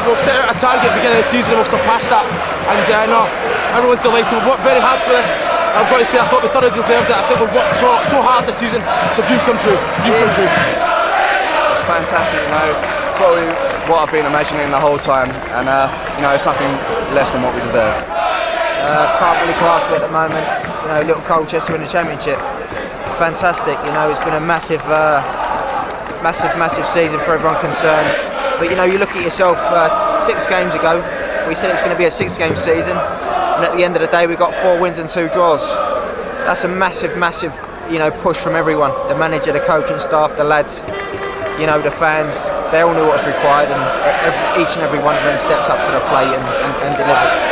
we've set out a target at the beginning of the season and we've surpassed that. And no, everyone's delighted. We've worked very hard for this. I've got to say, I thought we thoroughly deserved it. I think we've worked so hard this season. It's a dream come true. Dream come true. It's fantastic, you know. Probably what I've been imagining the whole time, and you know, it's nothing less than what we deserve. Can't really grasp it at the moment. You know, little Colchester in the Championship. Fantastic. You know, it's been a massive season for everyone concerned. But you know, you look at yourself. 6 games ago, we said it was going to be a 6-game season. And at the end of the day, we got 4 wins and 2 draws. That's a massive, you know, push from everyone. The manager, the coaching staff, the lads, you know, the fans. They all knew what was required, and each and every one of them steps up to the plate and delivered.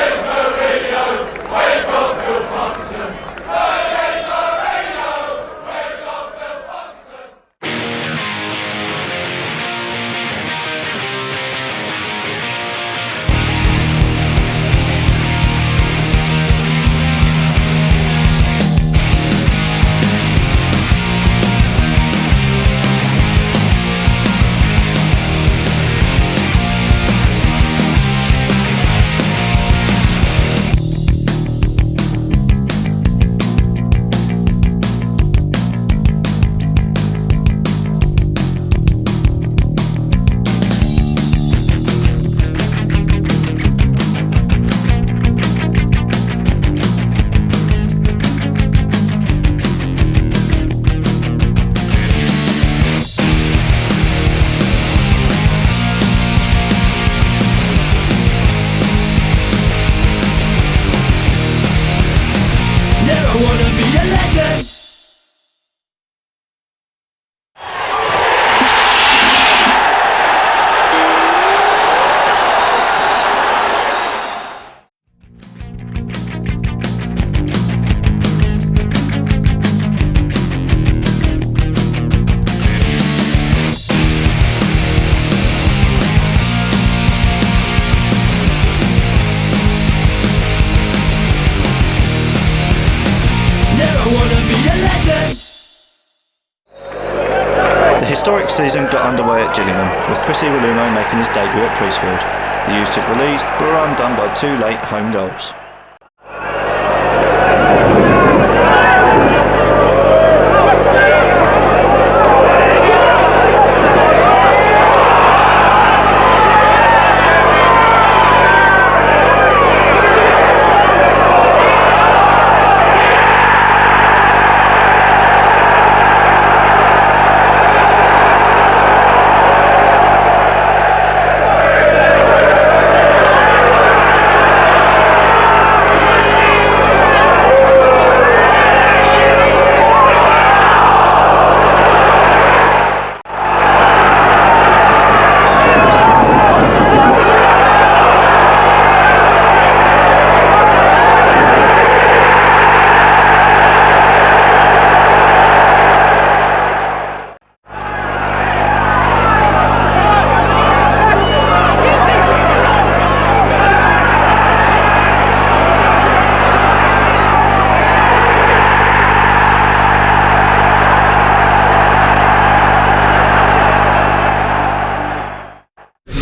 The historic season got underway at Gillingham, with Chris Iwelumo making his debut at Priestfield. The U's took the lead, but were undone by 2 late home goals.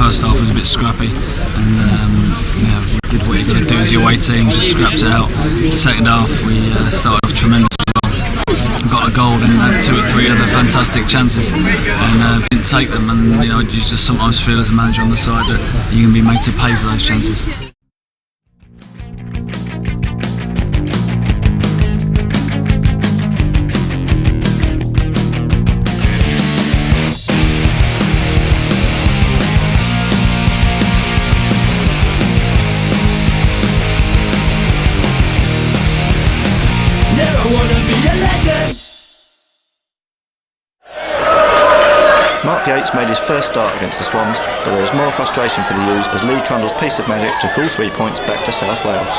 First half was a bit scrappy, and did what you got to do as your away team, just scrapped it out. Second half we started off tremendously well, got a goal and had 2 or 3 other fantastic chances, and didn't take them. And you know, you just sometimes feel as a manager on the side that you're going to be made to pay for those chances. Mark Yates made his first start against the Swans, but there was more frustration for the U's as Lee Trundle's piece of magic took all 3 points back to South Wales.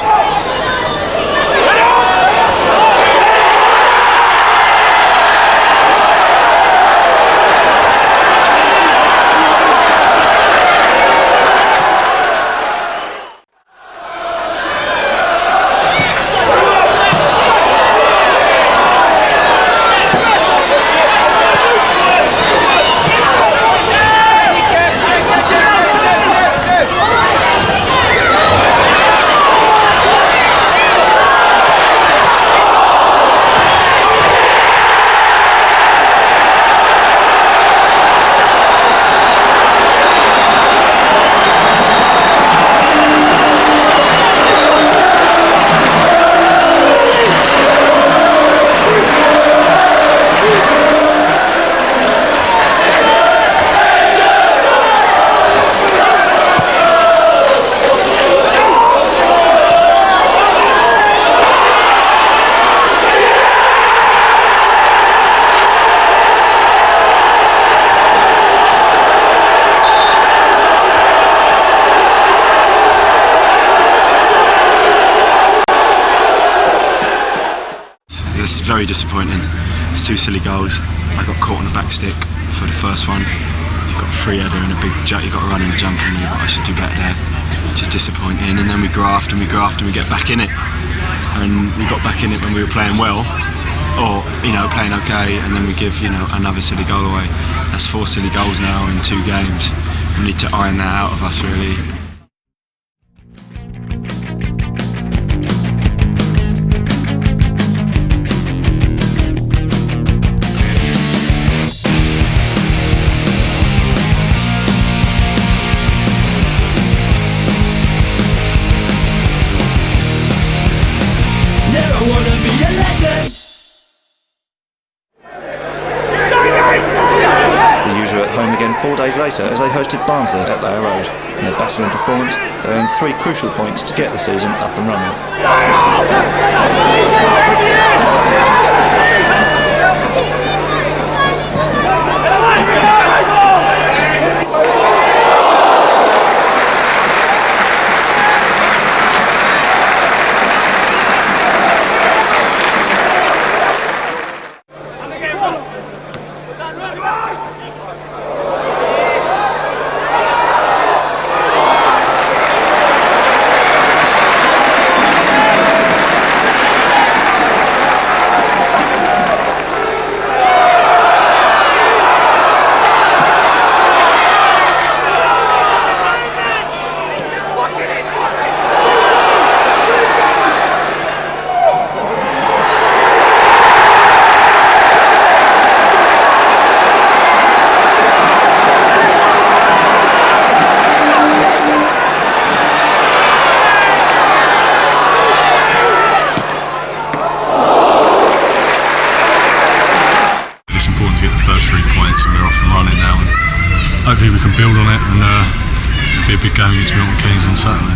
very disappointing. It's 2 silly goals. I got caught on the back stick for the first one. You've got a free header and a big jump. You've got to run and jump, and I should do better there. Just disappointing. And then we graft and we graft and we get back in it. And we got back in it when we were playing well, or playing okay, and then we give another silly goal away. That's 4 silly goals now in 2 games. We need to iron that out of us, really. The U's are at home again 4 days later as they hosted Barnsley at Layer Road. In a battling performance, they earned 3 crucial points to get the season up and running. Hopefully we can build on it, and it'll be a big game against Milton Keynes on Saturday.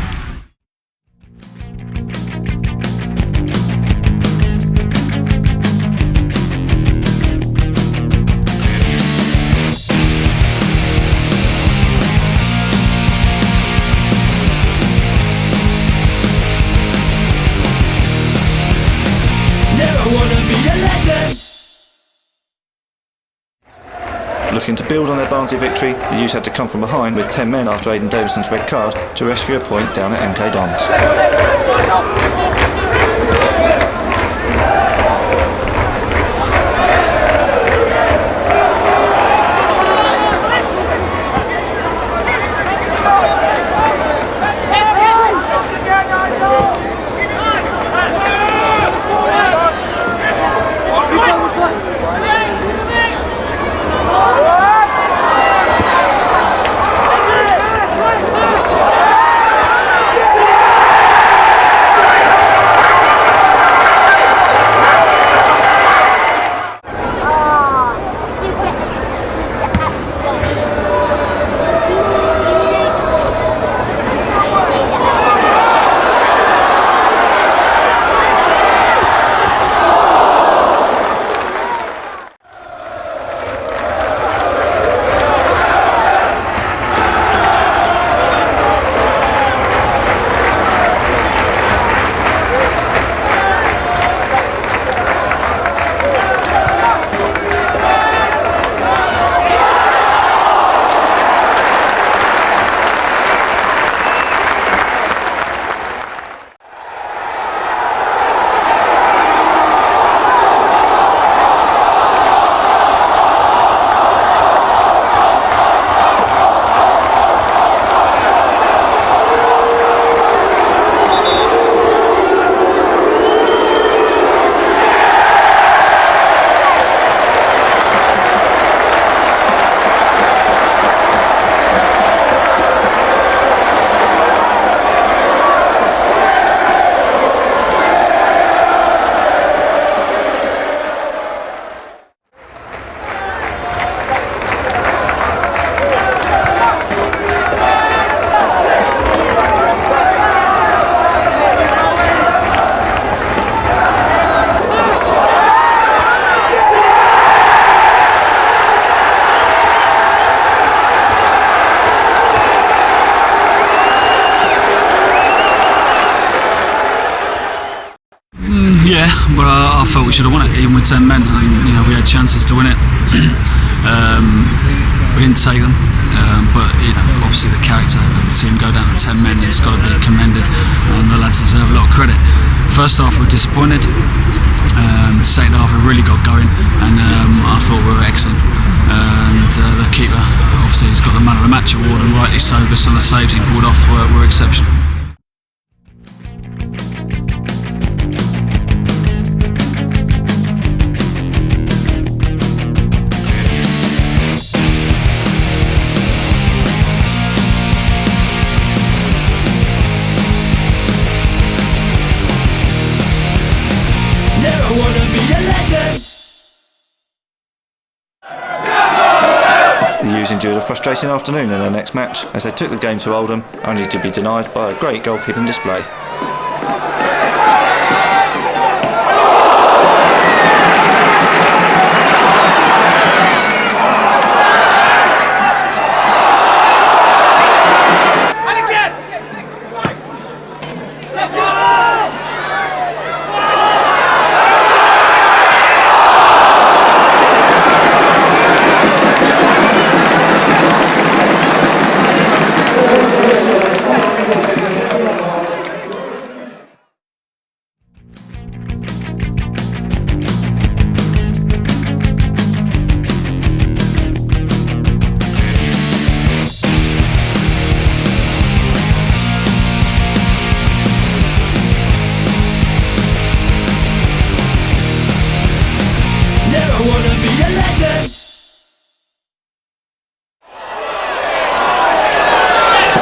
Looking to build on their Barnsley victory, the U's had to come from behind with 10 men after Aidan Davidson's red card to rescue a point down at MK Dons. I felt we should have won it, even with 10 men. And, you know, we had chances to win it. We didn't take them, but you know, obviously the character of the team go down to 10 men. It's got to be commended, and the lads deserve a lot of credit. First half we were disappointed. Second half we really got going, and I thought we were excellent. And the keeper, obviously, he's got the man of the match award, and rightly so, because some of the saves he pulled off were exceptional. The U's endured a frustrating afternoon in their next match as they took the game to Oldham, only to be denied by a great goalkeeping display.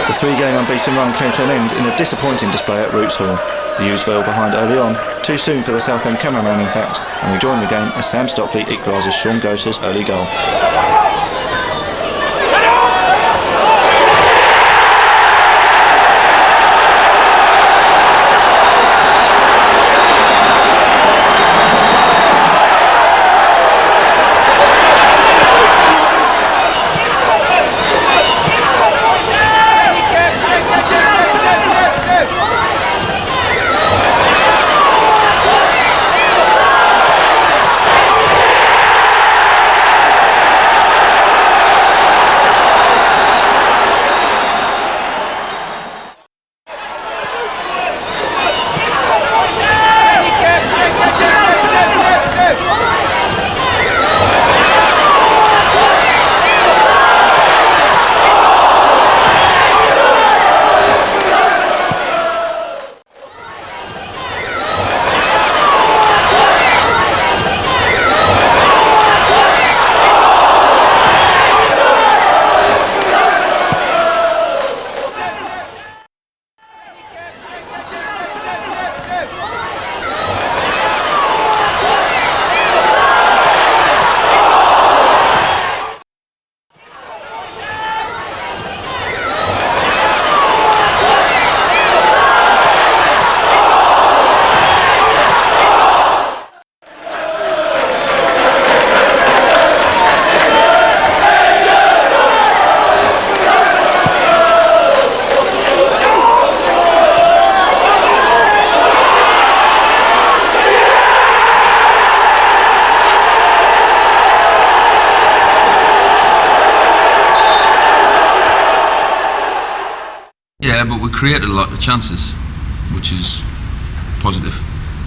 The three-game unbeaten run came to an end in a disappointing display at Roots Hall. The U's fell behind early on, too soon for the Southend cameraman in fact, and rejoined the game as Sam Stockley equalises Sean Goater's early goal. Yeah, but we created a lot of chances, which is positive.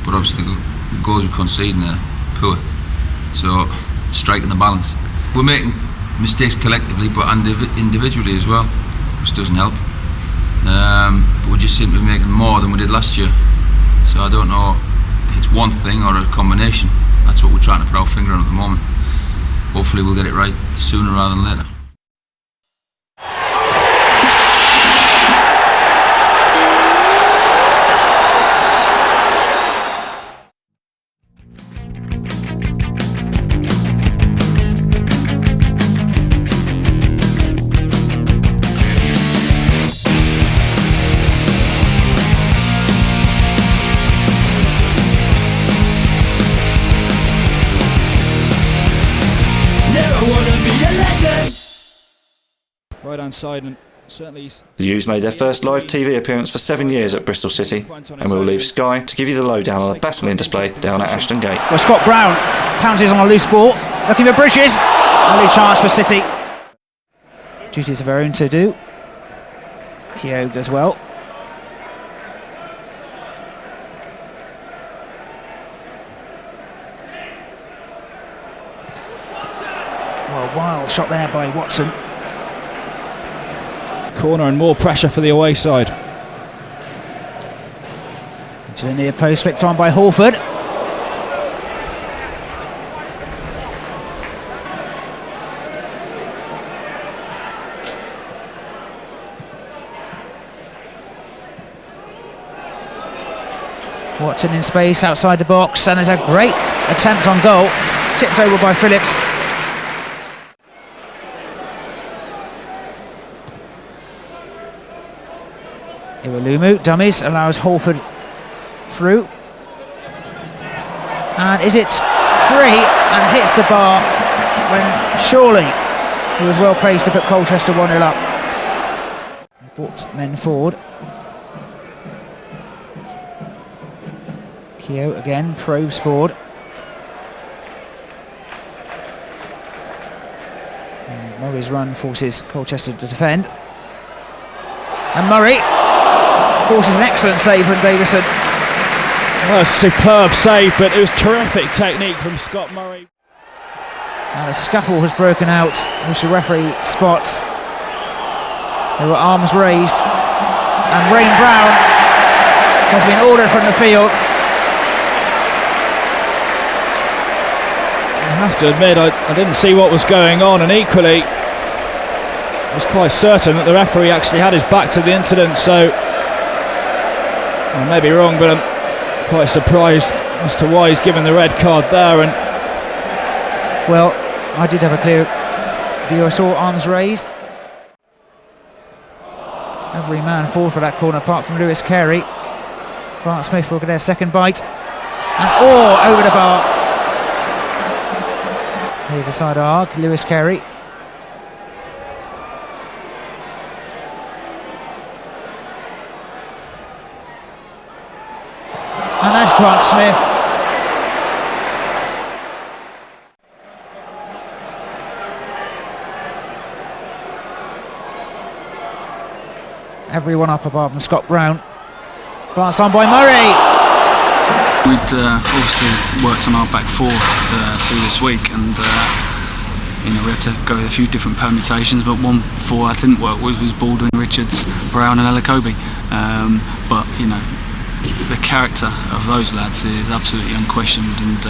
But obviously the goals we conceded are poor. So striking the balance. We're making mistakes collectively, but individually as well, which doesn't help. But we just seem to be making more than we did last year. So I don't know if it's one thing or a combination. That's what we're trying to put our finger on at the moment. Hopefully we'll get it right sooner rather than later. Right hand side, and Certainly. The U's made their first live TV appearance for 7 years at Bristol City, and we'll leave Sky to give you the lowdown on a battling display down at Ashton Gate. Well, Scott Brown pounces on a loose ball, looking for Bridges. Only chance for City. Duties of our own to do. Keogh as well. Well, wild shot there by Watson. Corner and more pressure for the away side. To the near post, flicked on by Hawford. Watson in space outside the box, and there's a great attempt on goal, tipped over by Phillips. Iwalumu, dummies, allows Hawford through. And is it free and hits the bar when surely he was well placed to put Colchester 1-0 up. Brought men forward. Keogh again, probes forward. And Murray's run forces Colchester to defend. And Murray forces an excellent save from Davison. Well, a superb save, but it was terrific technique from Scott Murray. Now a scuffle has broken out, which the referee spots. There were arms raised, and Rain Brown has been ordered from the field. I have to admit, I didn't see what was going on, and equally I was quite certain that the referee actually had his back to the incident, so I may be wrong, but I'm quite surprised as to why he's given the red card there. And well, I did have a clear view. I saw arms raised. Every man forward for that corner apart from Lewis Carey. Grant Smith will get their second bite, and over the bar. Here's a side arc, Lewis Carey. And that's Grant Smith. Everyone up apart from Scott Brown. Glanced on by Murray. We'd obviously worked on our back four through this week, and we had to go with a few different permutations, but 1-4 that didn't work was Baldwin, Richards, Brown and Alakobi. But the character of those lads is absolutely unquestioned, and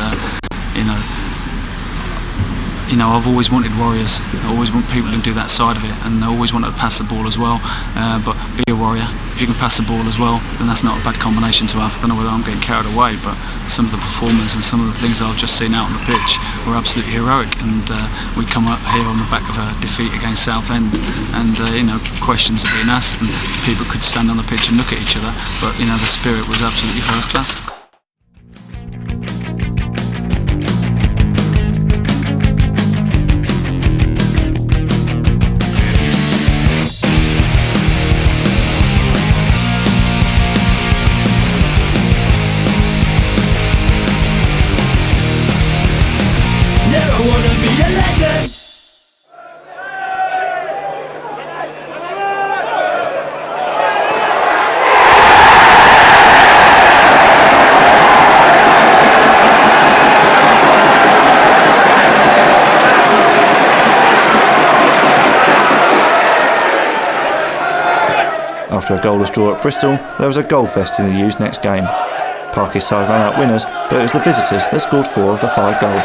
I've always wanted warriors. I always want people to do that side of it, and I always wanted to pass the ball as well. But be a warrior. If you can pass the ball as well, then that's not a bad combination to have. I don't know whether I'm getting carried away, but some of the performance and some of the things I've just seen out on the pitch were absolutely heroic. And we come up here on the back of a defeat against Southend, and questions are being asked, and people could stand on the pitch and look at each other. But the spirit was absolutely first class. After a goalless draw at Bristol, there was a goal fest in the U's next game. Parky's side ran out winners, but it was the visitors that scored 4 of the 5 goals.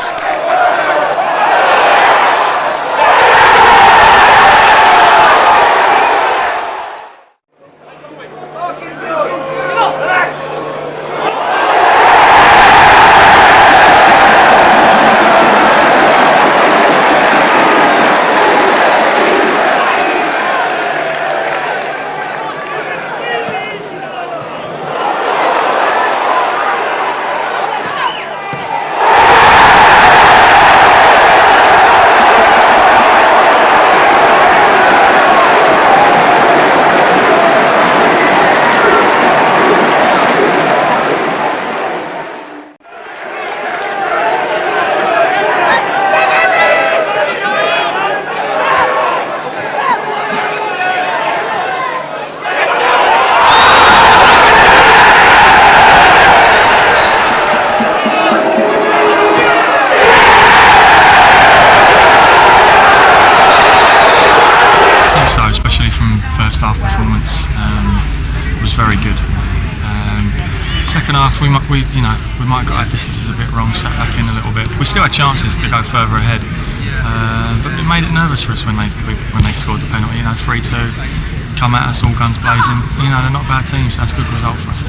we might have got our distances a bit wrong, sat back in a little bit. We still had chances to go further ahead, but it made it nervous for us when they scored the penalty. 3-2, come at us all guns blazing. They're not bad teams. So that's a good result for us.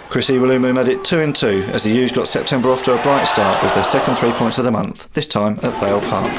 Chris Iwalumu made it 2-2 as the U's got September off to a bright start with their second 3 points of the month, this time at Vale Park.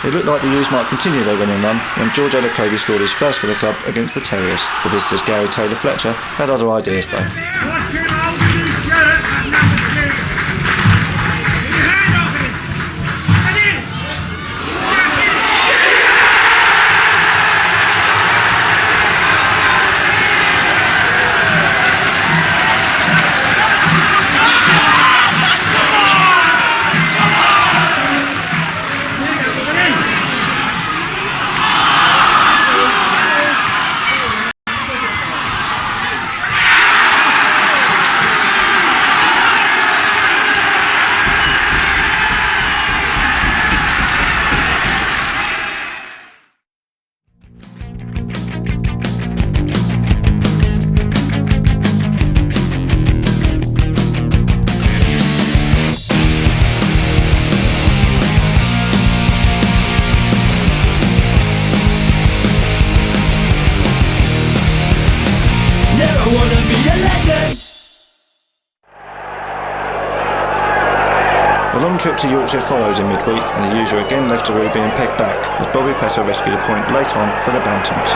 It looked like the U's might continue their winning run when George Edakobi scored his first for the club against the Terriers. The visitors' Gary Taylor-Fletcher had other ideas though. A long trip to Yorkshire followed in midweek and the U's were again left to Ruby and pegged back as Bobby Petto rescued a point late on for the Bantams.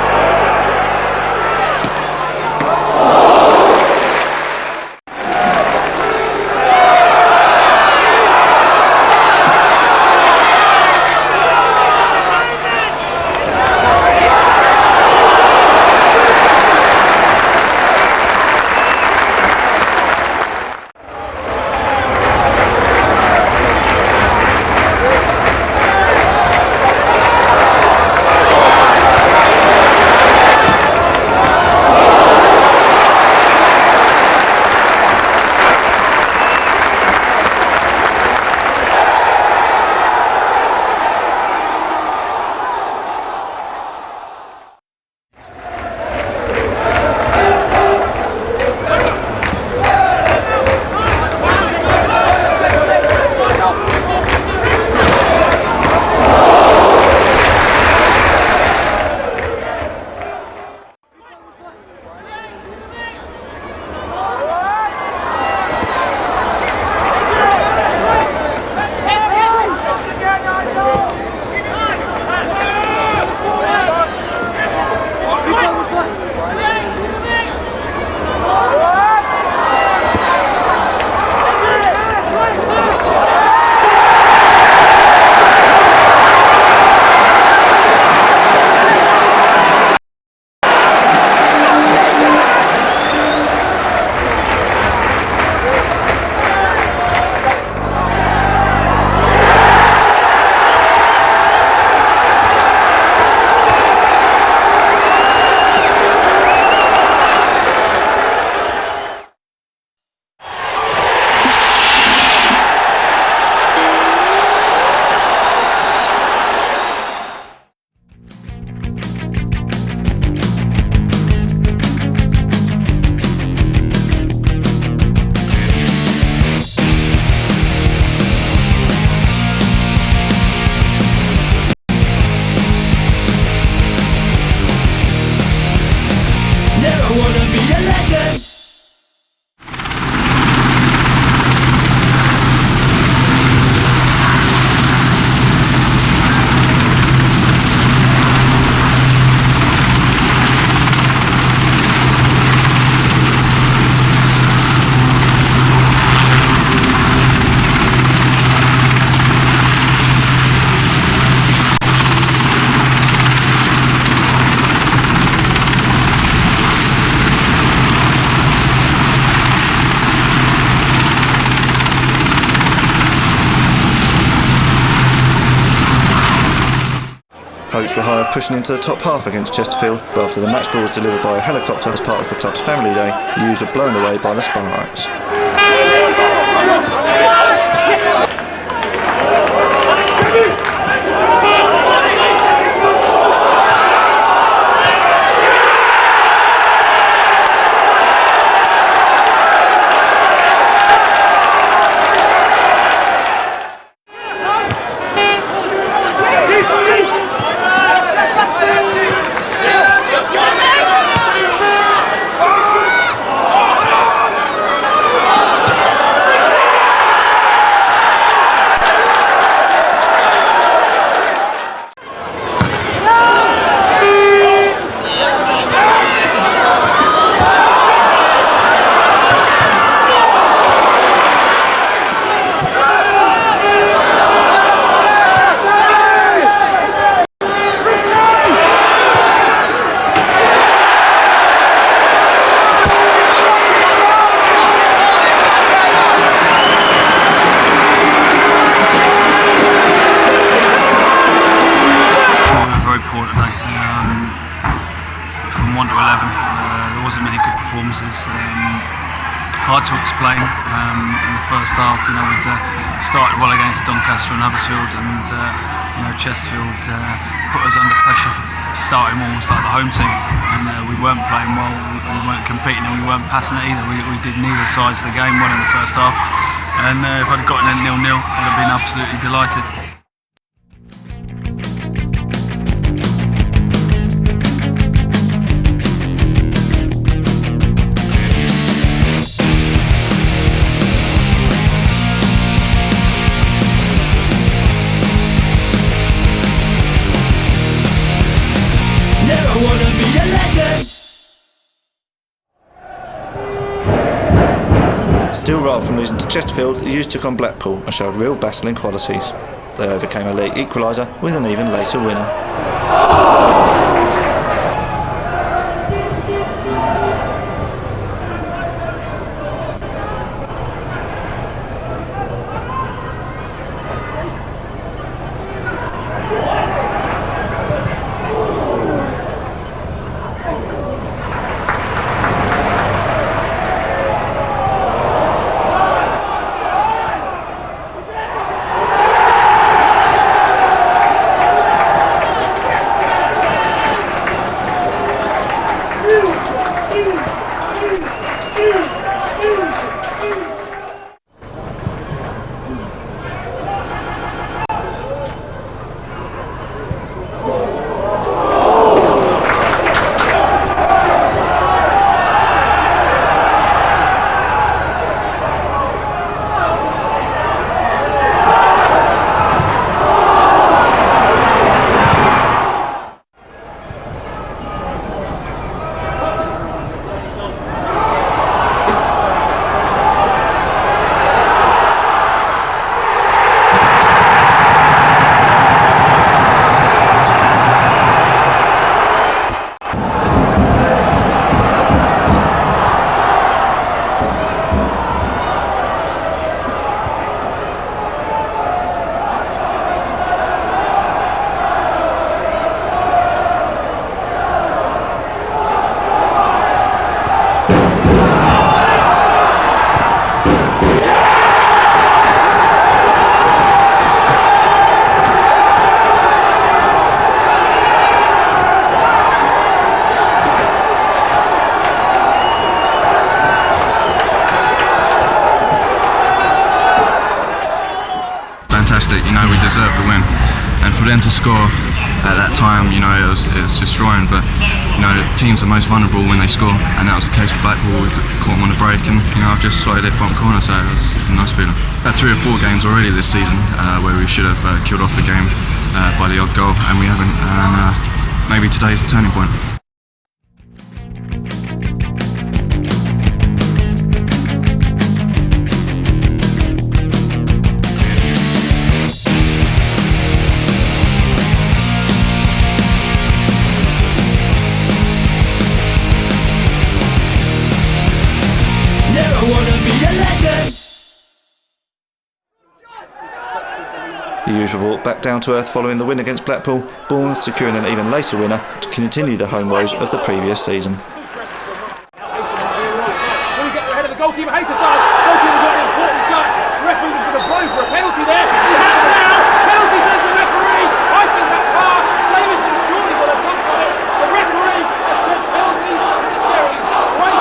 Hopes were high of pushing into the top half against Chesterfield, but after the match ball was delivered by a helicopter as part of the club's family day, the U's were blown away by the sparks. Hard to explain. In the first half, we'd started well against Doncaster and Huddersfield, and Chesterfield put us under pressure, starting almost like the home team, and we weren't playing well, we weren't competing, and we weren't passing it either. We did neither sides of the game well in the first half, and if I'd gotten it 0-0, I'd have been absolutely delighted. Still rather from losing to Chesterfield, the U's took on Blackpool and showed real battling qualities. They overcame a late equaliser with an even later winner. We deserved the win, and for them to score at that time, you know, it was destroying. But you know, teams are most vulnerable when they score, and that was the case with Blackpool. We caught them on the break, and you know, I've just slotted it bottom corner, so it was a nice feeling. Had 3 or 4 games already this season where we should have killed off the game by the odd goal, and we haven't. And maybe today's the turning point. The usual walk back down to earth following the win against Blackpool, Bournemouth securing an even later winner to continue the home woes of the previous season. When you get ahead of the goalkeeper, Hayter does. Goalkeeper got an important touch. The referee was going to blow for a penalty there. He has now. Penalty says the referee. I think that's harsh. Davison surely got a touch on it. The referee has said penalty to the Cherries. Great.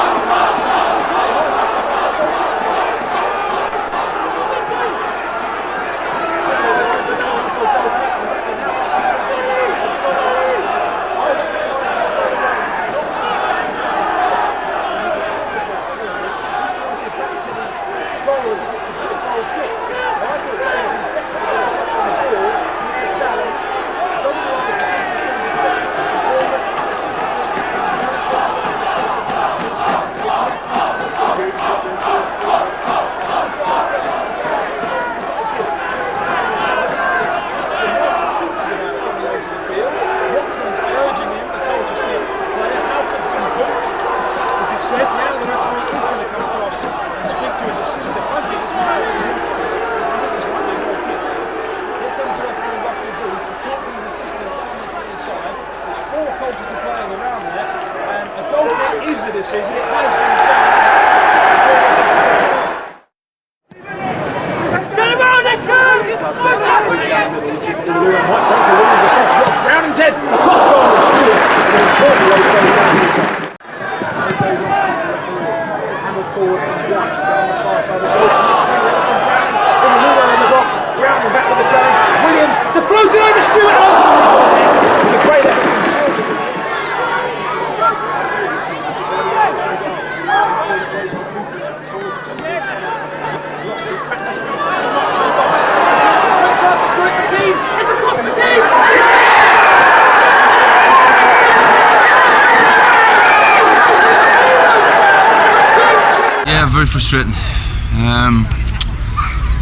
Very frustrating.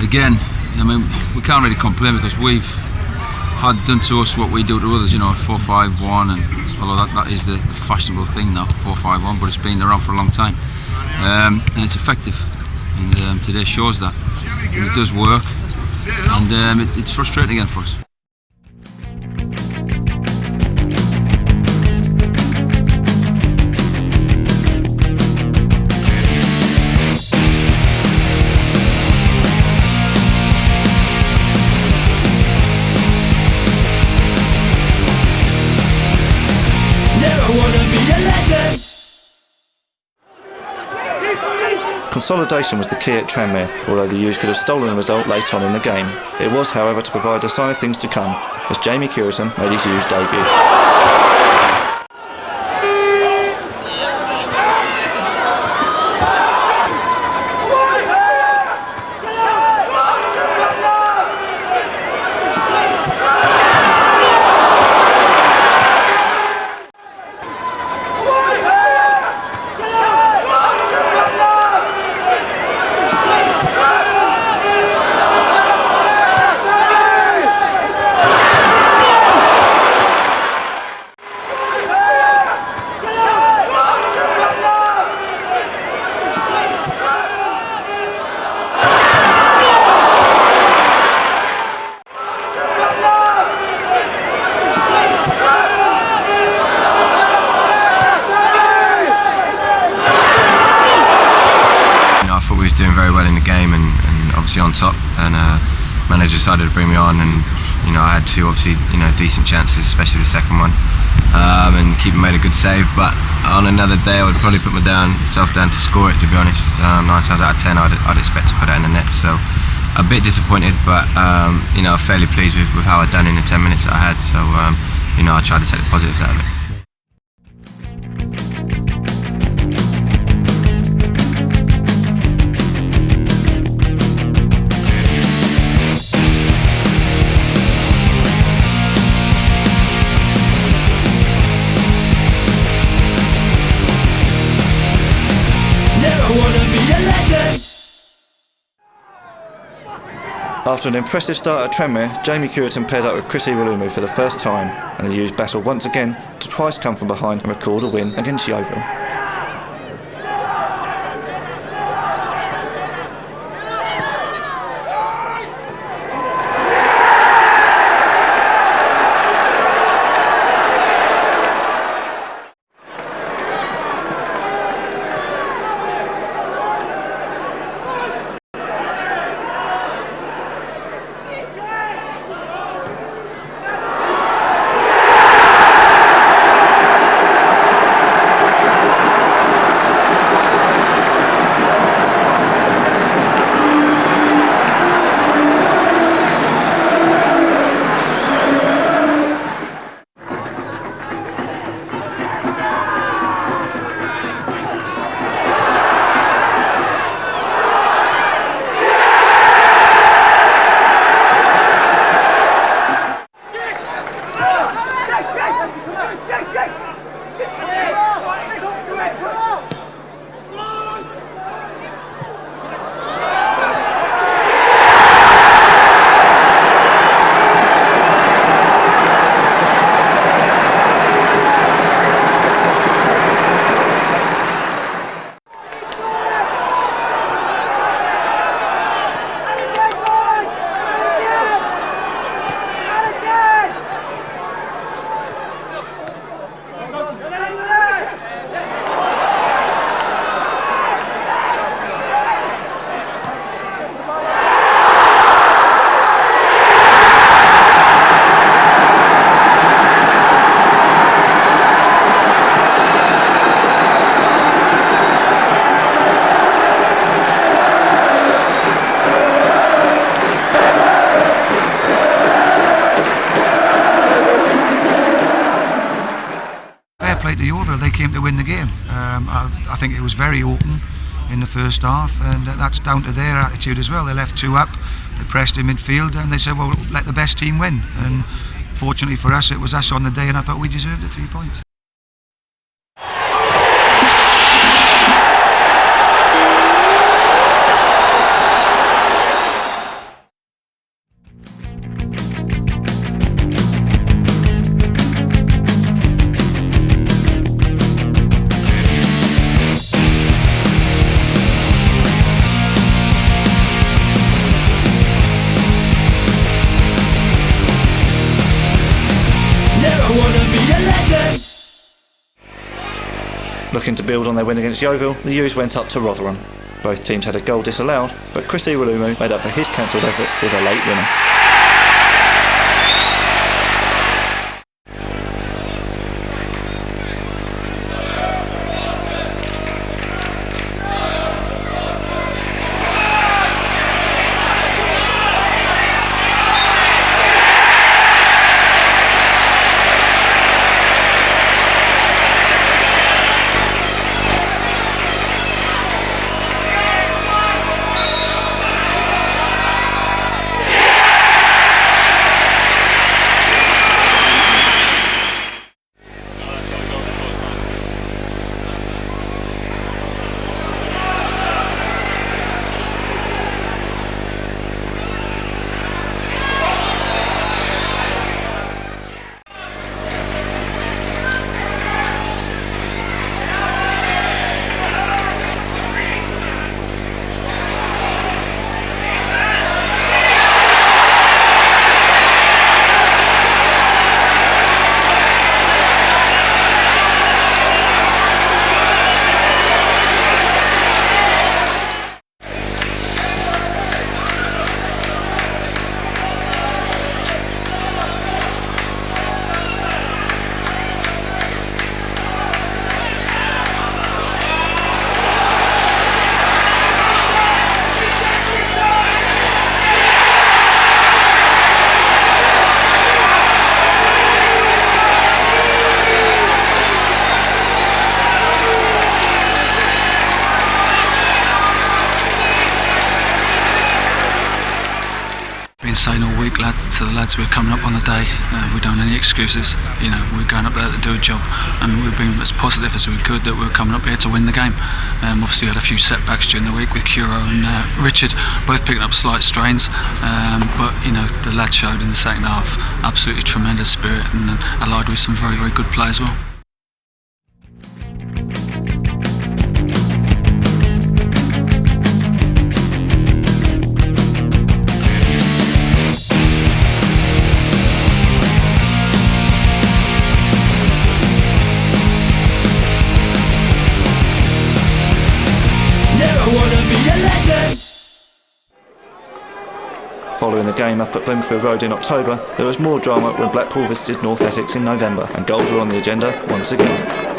Again, I mean, we can't really complain because we've had done to us what we do to others, you know, 4-5-1, and although that is the fashionable thing now, 4-5-1, but it's been around for a long time, and it's effective, and today shows that, and it does work, and it's frustrating again for us. Consolidation was the key at Tranmere, although the U's could have stolen the result late on in the game. It was, however, to provide a sign of things to come, as Jamie Cureton made his U's debut. Doing very well in the game and obviously on top, and manager decided to bring me on, and you know, I had 2 obviously, you know, decent chances, especially the second one, and keeper made a good save, but on another day I would probably put myself down to score it, to be honest. 9 times out of 10 I'd expect to put it in the net, so a bit disappointed, but you know, fairly pleased with how I'd done in the 10 minutes that I had. So I tried to take the positives out of it. After an impressive start at Tranmere, Jamie Cureton paired up with Chris Iwelumo for the first time, and the U's battled once again to twice come from behind and record a win against Yeovil. To Yeovil, they came to win the game. I think it was very open in the first half, and that's down to their attitude as well. They left two up, they pressed in midfield, and they said, well, let the best team win. And fortunately for us, it was us on the day, and I thought we deserved the 3 points. Looking to build on their win against Yeovil, the U's went up to Rotherham. Both teams had a goal disallowed, but Chris Iwelumo made up for his cancelled effort with a late winner. to the lads, we're coming up on the day. We don't have any excuses. You know, we're going up there to do a job, and we've been as positive as we could that we're coming up here to win the game. Obviously, we had a few setbacks during the week with Curo and Richard, both picking up slight strains. But you know, the lads showed in the second half absolutely tremendous spirit, and allied with some very, very good play as well. Following the game up at Bloomfield Road in October, there was more drama when Blackpool visited North Essex in November, and goals were on the agenda once again.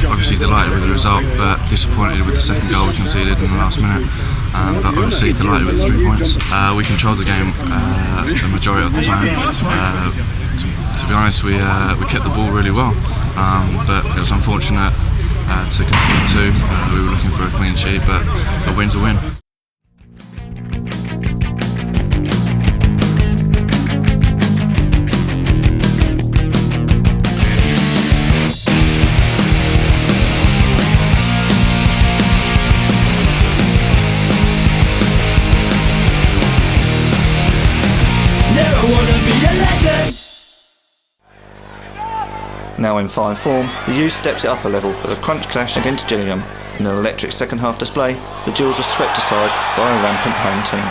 Obviously delighted with the result, but disappointed with the second goal we conceded in the last minute. But obviously delighted with the 3 points. We controlled the game the majority of the time. To be honest, we kept the ball really well, but it was unfortunate to concede 2. We were looking for a clean sheet, but a win's a win. Now in fine form, the youth steps it up a level for the crunch clash against Gillingham. In an electric second half display, the Gills were swept aside by a rampant home team.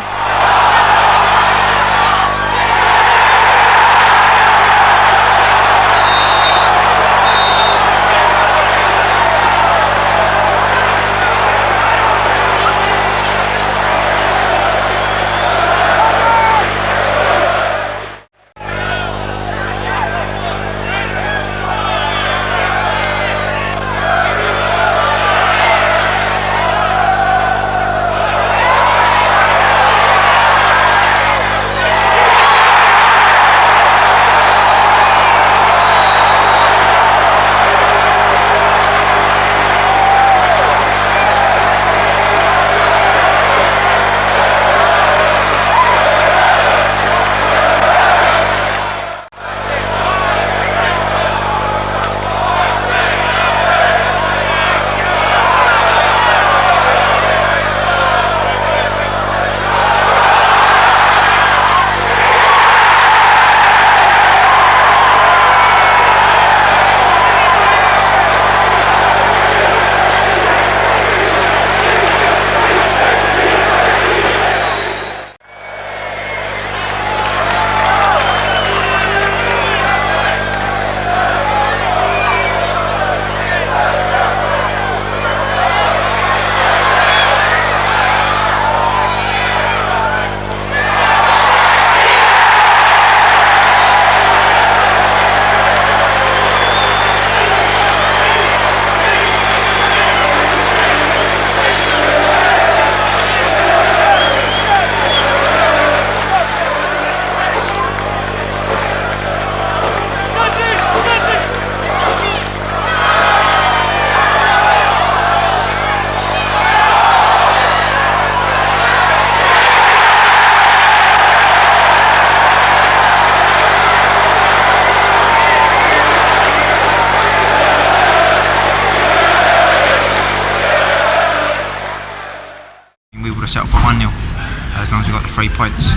got the 3 points.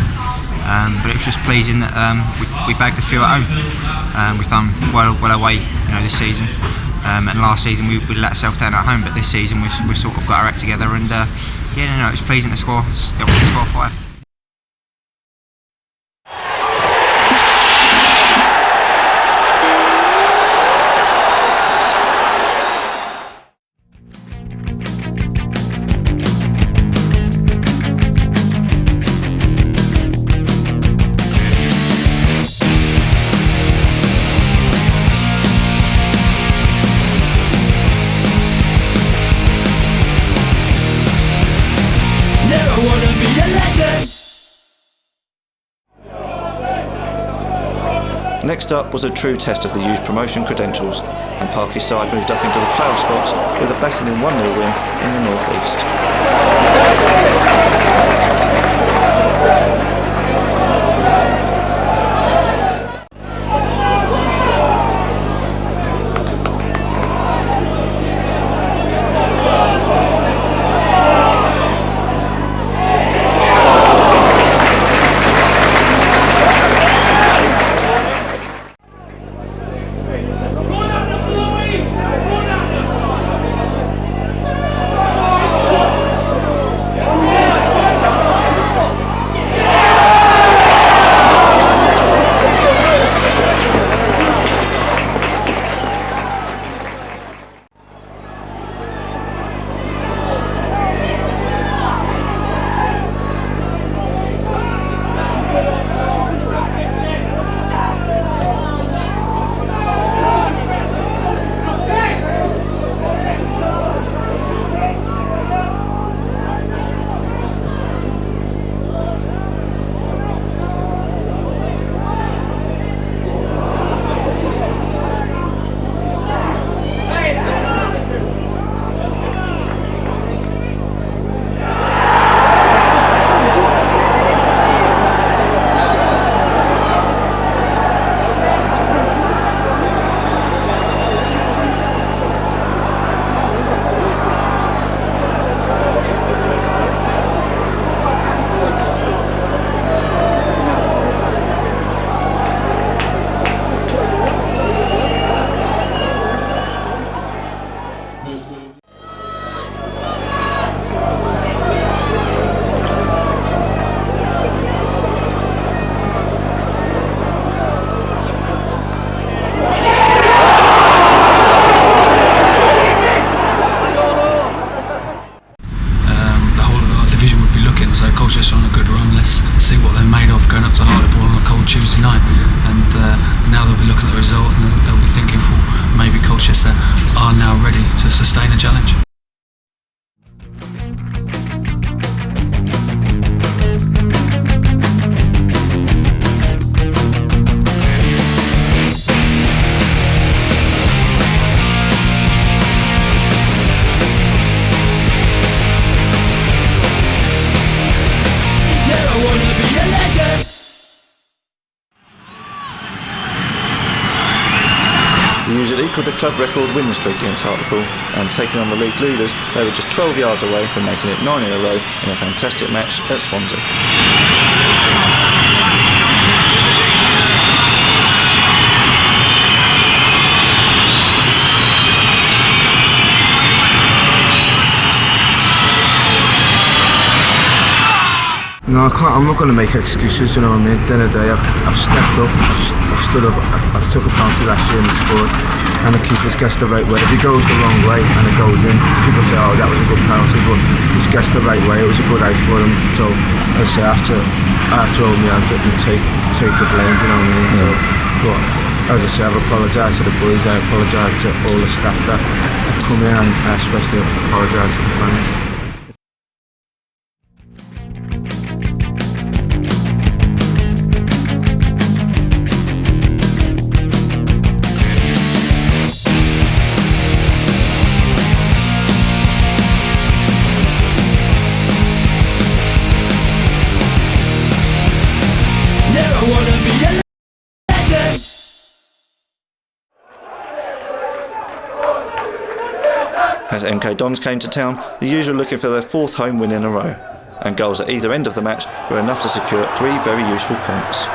But it was just pleasing that we bagged the few at home. We've done well away, this season. And last season we let ourselves down at home, but this season we've sort of got our act together, and it was pleasing to score 5. Next up was a true test of the youth promotion credentials, and Parky's side moved up into the playoff spots with a battling 1-0 win in the North East. Colchester on a good run. Let's see what they're made of going up to Hartlepool on a cold Tuesday night. And now they'll be looking at the result and they'll be thinking, well, maybe Colchester are now ready to sustain a challenge. Equalled the club record win streak against Hartlepool, and taking on the league leaders, they were just 12 yards away from making it 9 in a row in a fantastic match at Swansea. No, I can't. I'm not going to make excuses. You know what I mean? At the end of the day, I've stepped up. I've stood up. I've took a penalty last year and scored. And the keeper's guessed the right way. If he goes the wrong way and it goes in, people say, "Oh, that was a good penalty," but he's guessed the right way. It was a good eye for him. So, as I say, I have to hold my hands up and take the blame. You know what I mean? So, but as I say, I've apologised to the boys. I apologise to all the staff that have come in, and especially I've apologised to the fans. As MK Dons came to town, the U's were looking for their 4th home win in a row. and goals at either end of the match were enough to secure 3 very useful points.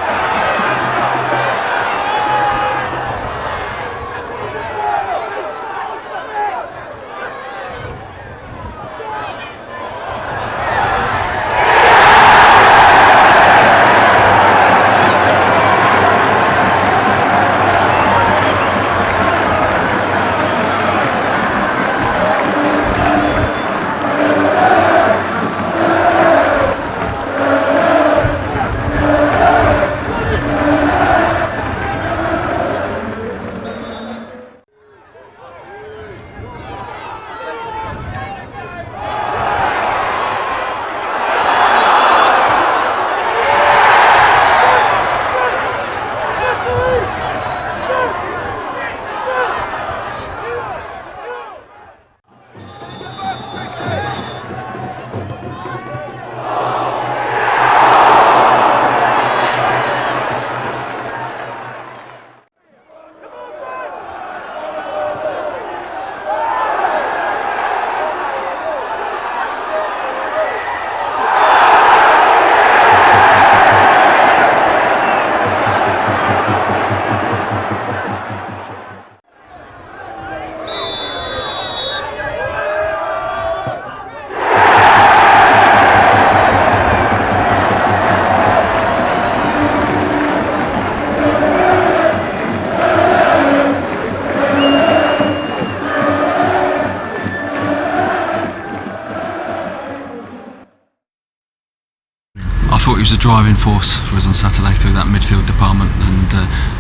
I thought he was a driving force for us on Saturday through that midfield department, and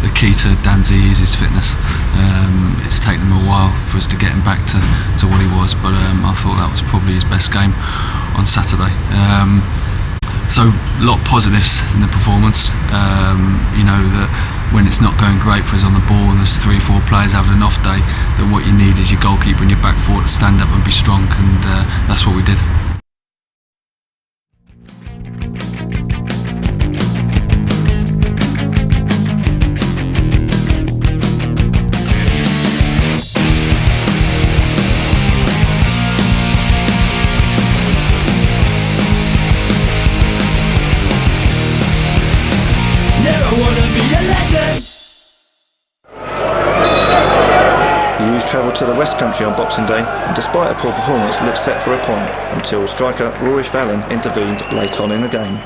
the key to Danzy is his fitness. It's taken him a while for us to get him back to what he was, but I thought that was probably his best game on Saturday. So a lot of positives in the performance. You know, that when it's not going great for us on the ball and there's 3-4 players having an off day, that what you need is your goalkeeper and your back four to stand up and be strong, and that's what we did. Travelled to the West Country on Boxing Day, and despite a poor performance looked set for a point until striker Rory Fallon intervened late on in the game.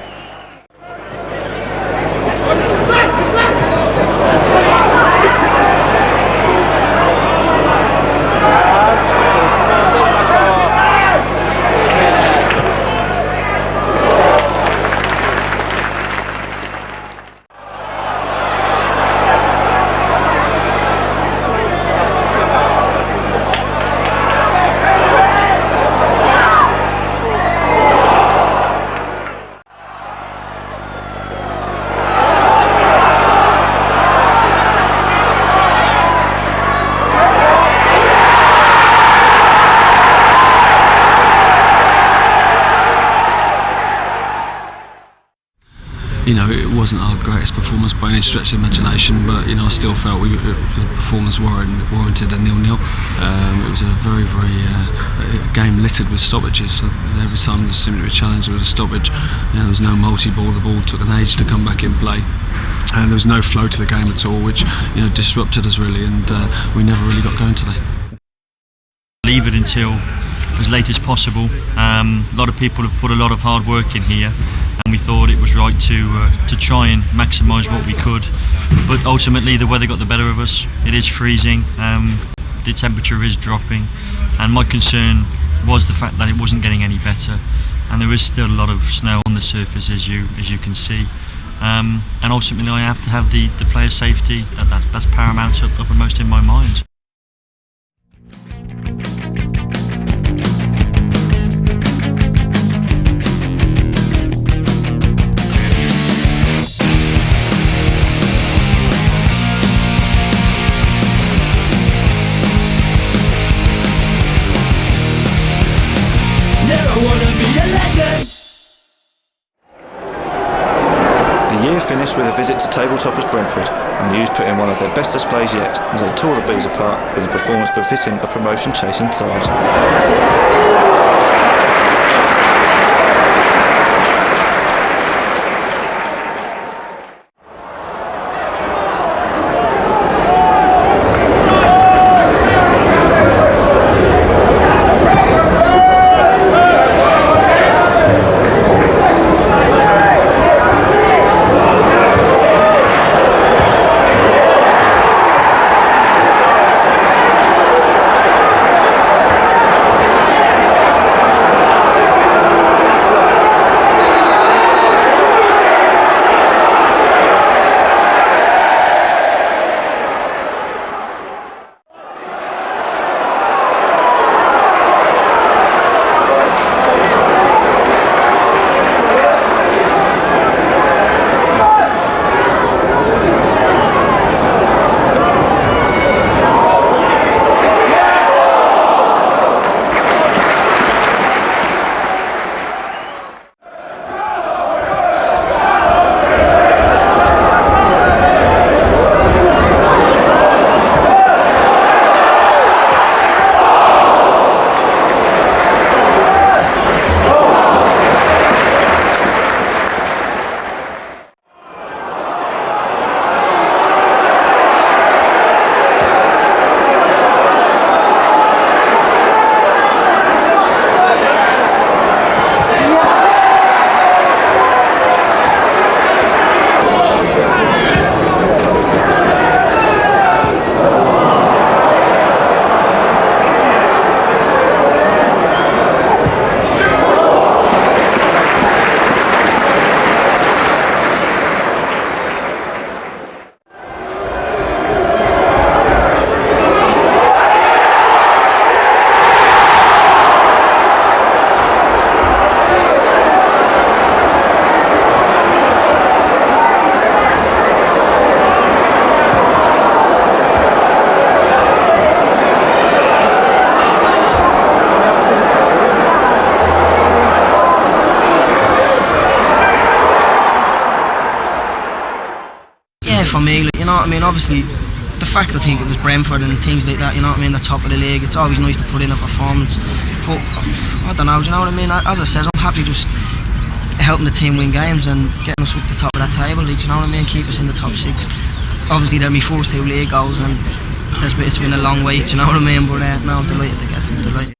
You know, it wasn't our greatest performance by any stretch of the imagination, but you know, I still felt the performance warranted a 0-0. It was a very game littered with stoppages. Every time there seemed to be a challenge, there was a stoppage. There was no multi-ball. The ball took an age to come back in play, and there was no flow to the game at all, which disrupted us really, and we never really got going today. Leave it until as late as possible. A lot of people have put a lot of hard work in here, and we thought it was right to try and maximise what we could. But ultimately the weather got the better of us. It is freezing, the temperature is dropping, and my concern was the fact that it wasn't getting any better, and there is still a lot of snow on the surface as you can see. And ultimately I have to have the player safety, that's paramount, uppermost in my mind. The year finished with a visit to table-toppers Brentford, and the U's put in one of their best displays yet as they tore the Bees apart with a performance befitting a promotion-chasing side. Yeah, for me, like, you know what I mean. Obviously, the fact I think it was Brentford and things like that, you know what I mean, the top of the league, it's always nice to put in a performance. But I don't know, do you know what I mean? As I said, I'm happy just helping the team win games and getting us up the top of that table, like, you know what I mean, keep us in the top 6. Obviously they're my first 2 league goals and it's been a long wait, you know what I mean, but no, I'm delighted to get them, delighted.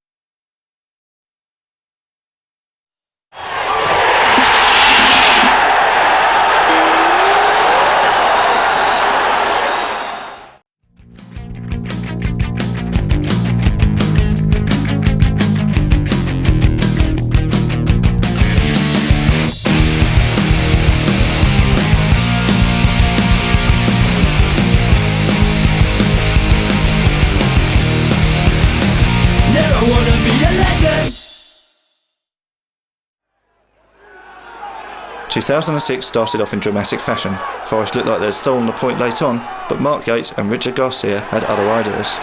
2006 started off in dramatic fashion. Forest looked like they'd stolen the point late on, but Mark Yates and Richard Garcia had other ideas.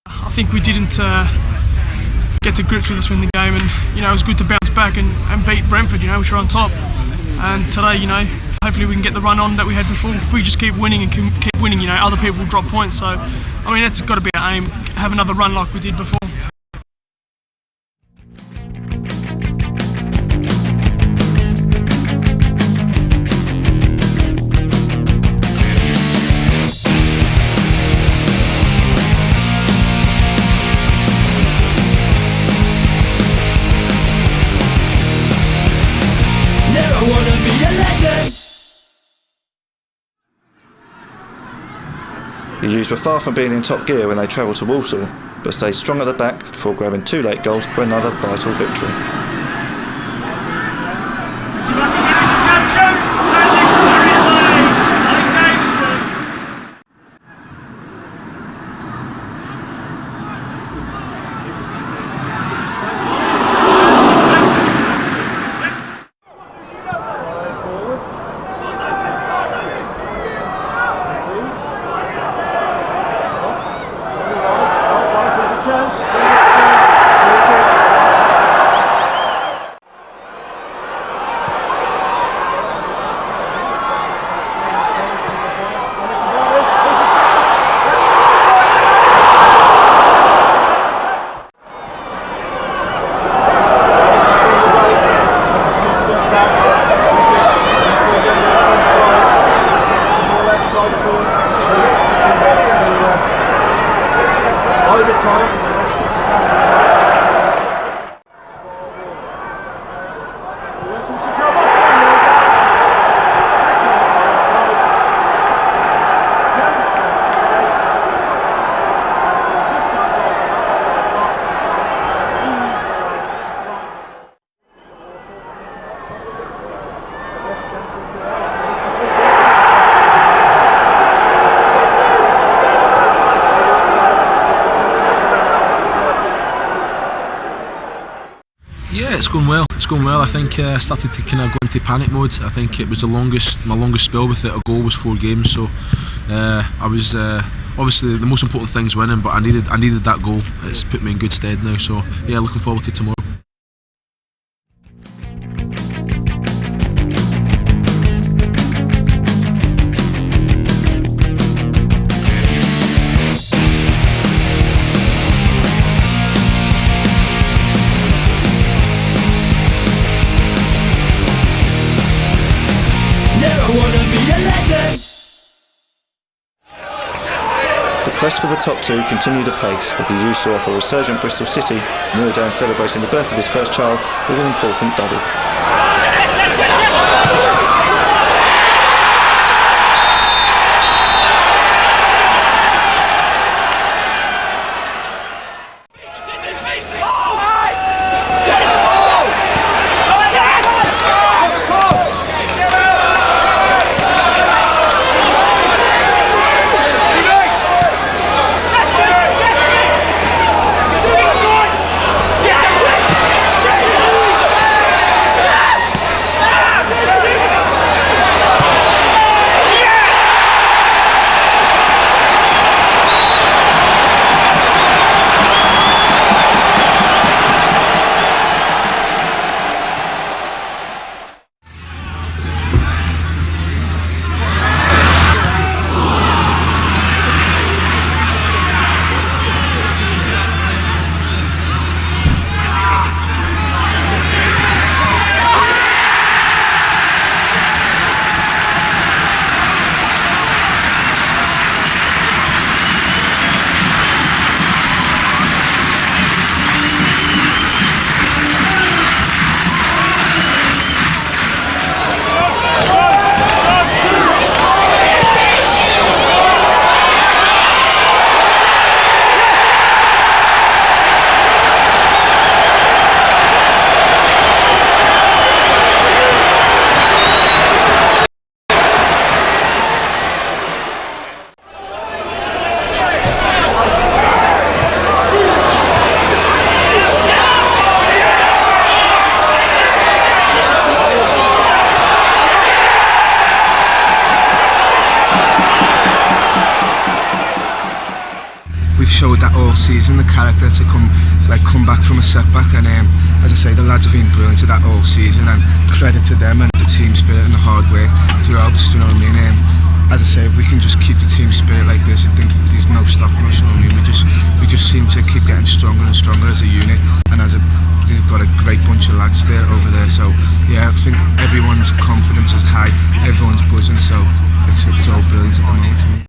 I think we didn't get to grips with us in the game, and it was good to bounce back and beat Brentford, which are on top. And today, hopefully we can get the run on that we had before. If we just keep winning and keep winning, other people will drop points. So, that's got to be our aim, have another run like we did before. The U's were far from being in top gear when they travelled to Walsall, but stayed strong at the back before grabbing 2 late goals for another vital victory. Yeah, it's going well. It's going well. I think I started to kind of go into panic mode. I think it was my longest spell with it. A goal was 4 games, so I was obviously the most important thing's winning, but I needed that goal. It's put me in good stead now. So yeah, looking forward to tomorrow. The quest for the top 2 continued apace as the youth saw off a resurgent Bristol City, Neil Down celebrating the birth of his first child with an important double. We've showed that all season, the character to come back from a setback, and as I say, the lads have been brilliant at that all season, and credit to them and the team spirit and the hard work throughout. Do you know what I mean? As I say, if we can just keep the team spirit like this, I think there's no stopping us. You know what I mean? We just seem to keep getting stronger and stronger as a unit, and we've got a great bunch of lads there over there. So yeah, I think everyone's confidence is high, everyone's buzzing. So it's all brilliant at the moment to me.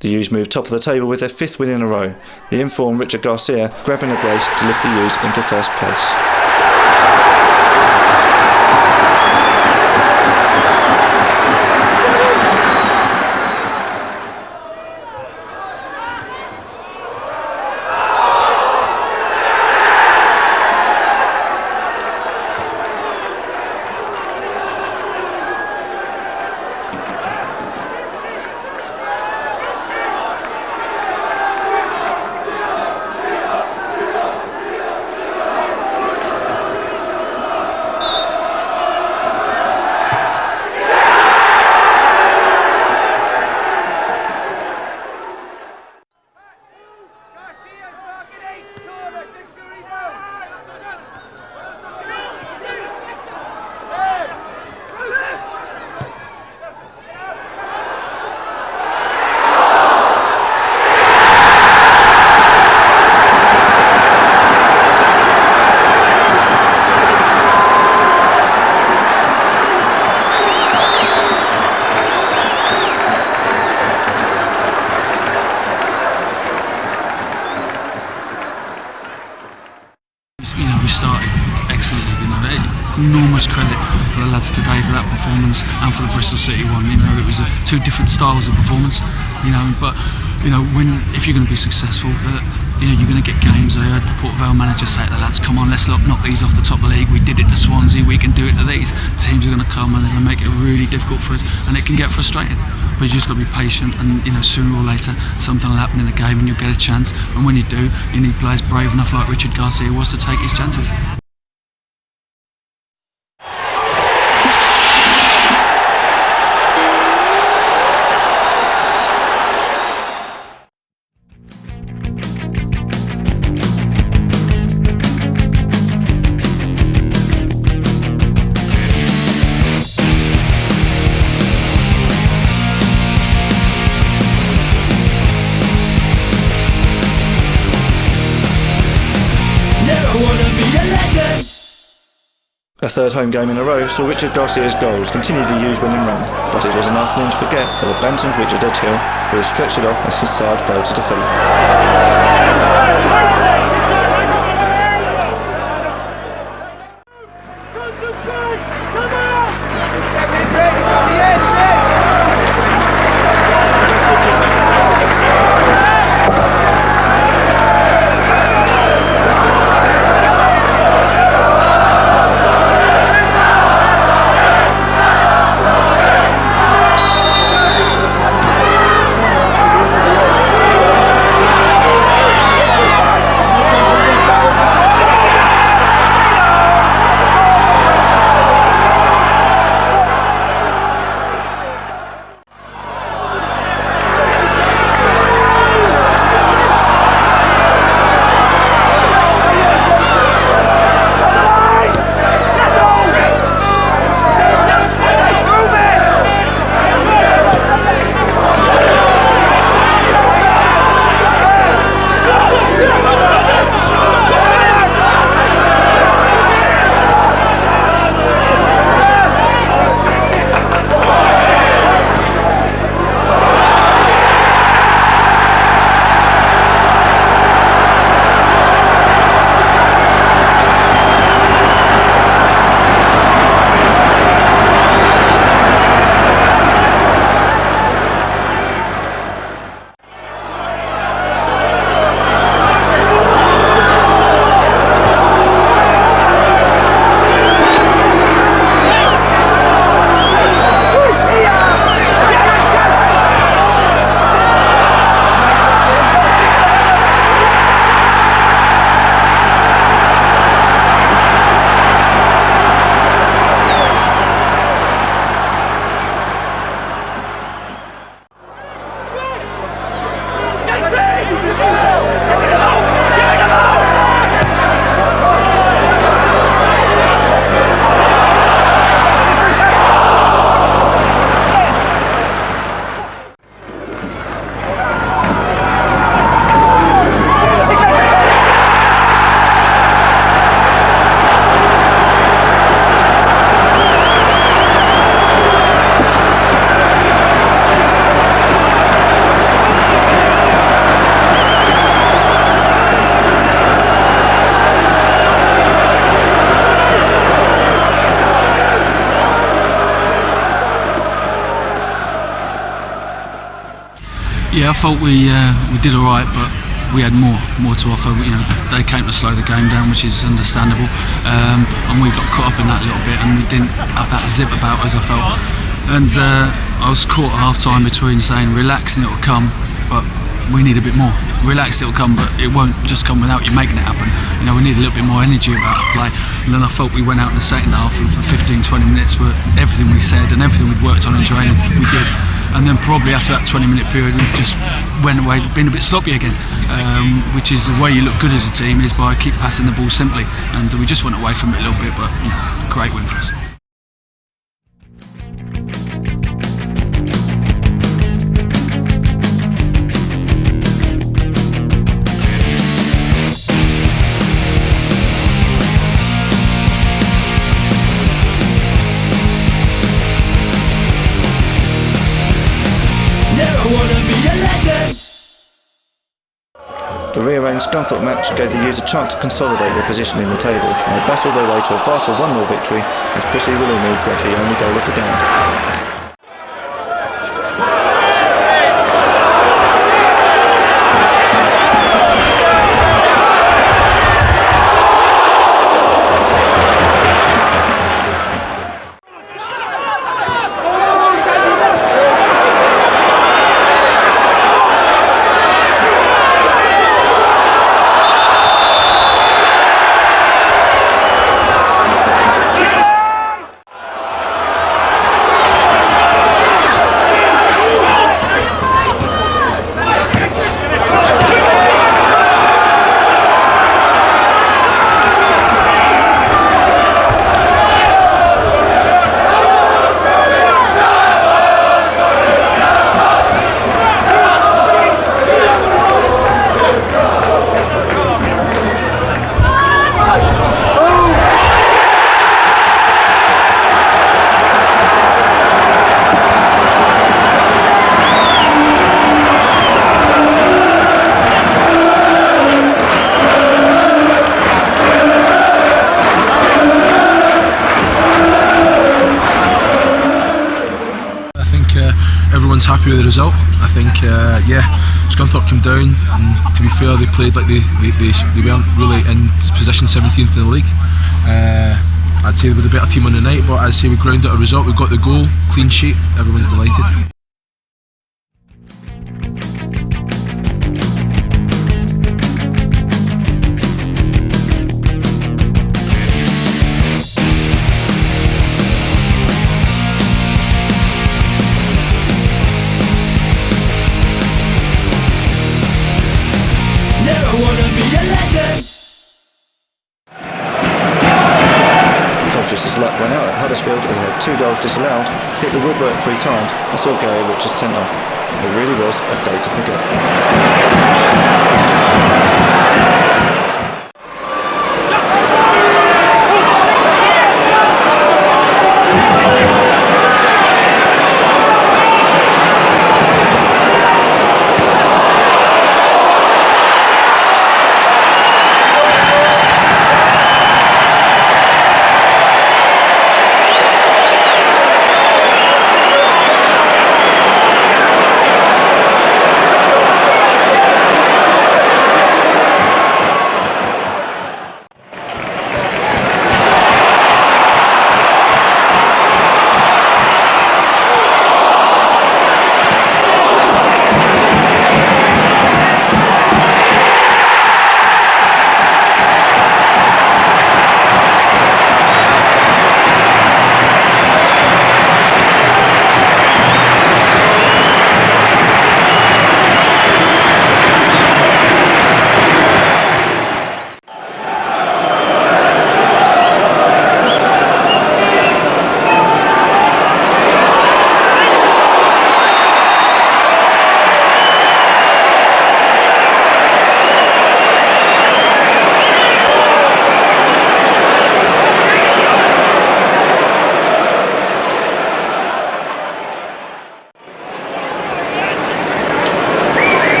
The U's moved top of the table with their 5th win in a row, the informed Richard Garcia grabbing a brace to lift the U's into first place. performance and for the Bristol City one. You know, it was two different styles of performance. You know, but you know, if you're going to be successful, you know, you're going to get games. I heard the Port Vale manager say to the lads, "Come on, let's knock these off the top of the league. We did it to Swansea. We can do it to these teams. Are going to come and they're going to make it really difficult for us, and it can get frustrating." But you just got to be patient, and you know, sooner or later something will happen in the game, and you'll get a chance. And when you do, you need players brave enough, like Richard Garcia was, to take his chances. A third home game in a row saw Richard Garcia's goals continue the U's winning run, but it was an afternoon to forget for the Bantams' Richard O'Till, who had stretched it off as his side failed to defeat. Yeah, I thought we did all right, but we had more to offer. You know, they came to slow the game down, which is understandable, and we got caught up in that a little bit, and we didn't have that zip about us, I felt. And I was caught at half time between saying relax and it'll come, but we need a bit more. Relax, it'll come, but it won't just come without you making it happen. You know, we need a little bit more energy about the play. And then I felt we went out in the second half, and for 15-20 minutes, everything we said and everything we'd worked on in training, we did. And then probably after that 20-minute period, we just went away, being a bit sloppy again, which is the way you look good as a team, is by keep passing the ball simply. And we just went away from it a little bit, but you know, great win for us. The rearranged Scunthorpe match gave the U's a chance to consolidate their position in the table, and they battled their way to a vital 1-0 victory as Chrissy Willimu got the only goal of the game. Everyone's happy with the result. I think, Scunthorpe came down, and to be fair, they played like they weren't really in position 17th in the league. I'd say they were the better team on the night, but I'd say we grounded out a result. We got the goal, clean sheet. Everyone's delighted. Colchester's luck ran out at Huddersfield as they had 2 goals disallowed, hit the woodwork 3 times and saw Gary Richards sent off. It really was a day to forget.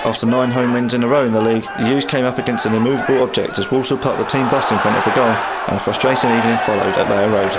After 9 home wins in a row in the league, the U's came up against an immovable object as Walsall parked the team bus in front of the goal, and a frustrating evening followed at Layer Road.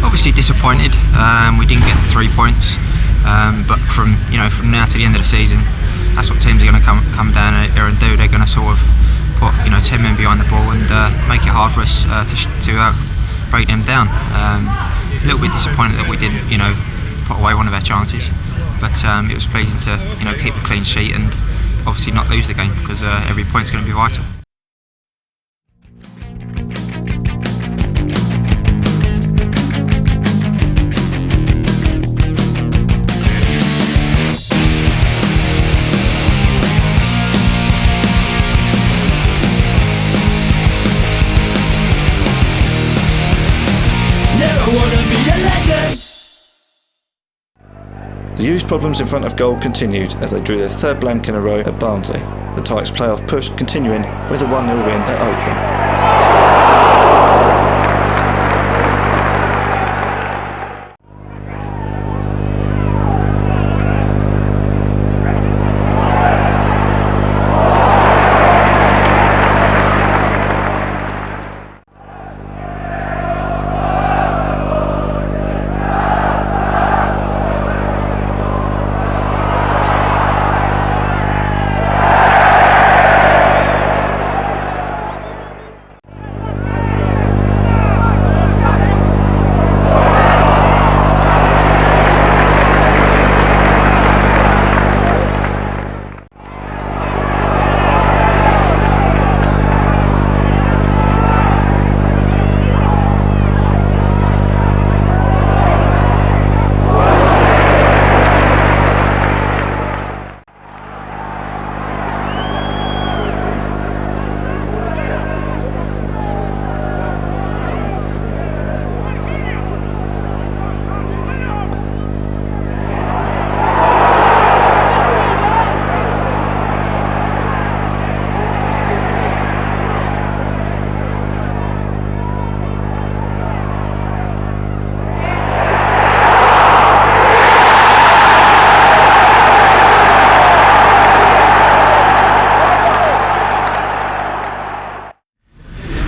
Obviously disappointed. We didn't get the 3 points, but from now to the end of the season, that's what teams are going to come down here and do. They're going to sort of put 10 men behind the ball and make it hard for us to break them down. A little bit disappointed that we didn't put away one of our chances, but it was pleasing to keep a clean sheet and obviously not lose the game, because every point's going to be vital. The U's problems in front of goal continued as they drew their 3rd blank in a row at Barnsley. The Tykes' playoff push continuing with a 1-0 win at Oakham.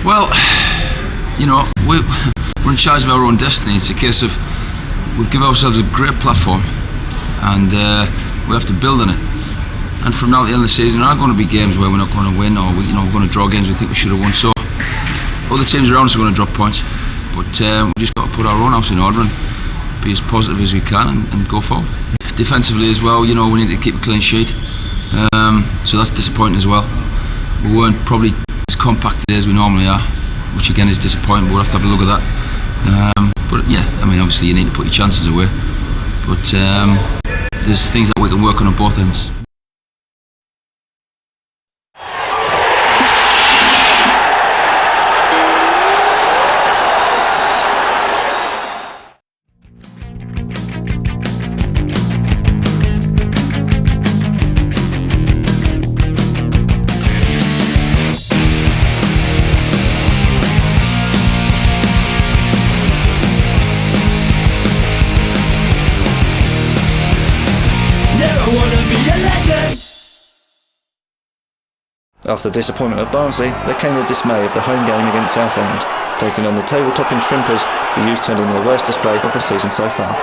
Well, we're in charge of our own destiny. It's a case of we've given ourselves a great platform and we have to build on it. And from now to the end of the season, there are going to be games where we're not going to win, or we're going to draw games we think we should have won. So other teams around us are going to drop points, but we just got to put our own house in order and be as positive as we can and go forward. Defensively as well, we need to keep a clean sheet. So that's disappointing as well. We weren't probably as compact today as we normally are, which again is disappointing, but we'll have to have a look at that. But yeah, obviously you need to put your chances away, but there's things that we can work on both ends. After the disappointment of Barnsley, there came the dismay of the home game against Southend. Taking on the table-topping Shrimpers, the U's turned in the worst display of the season so far.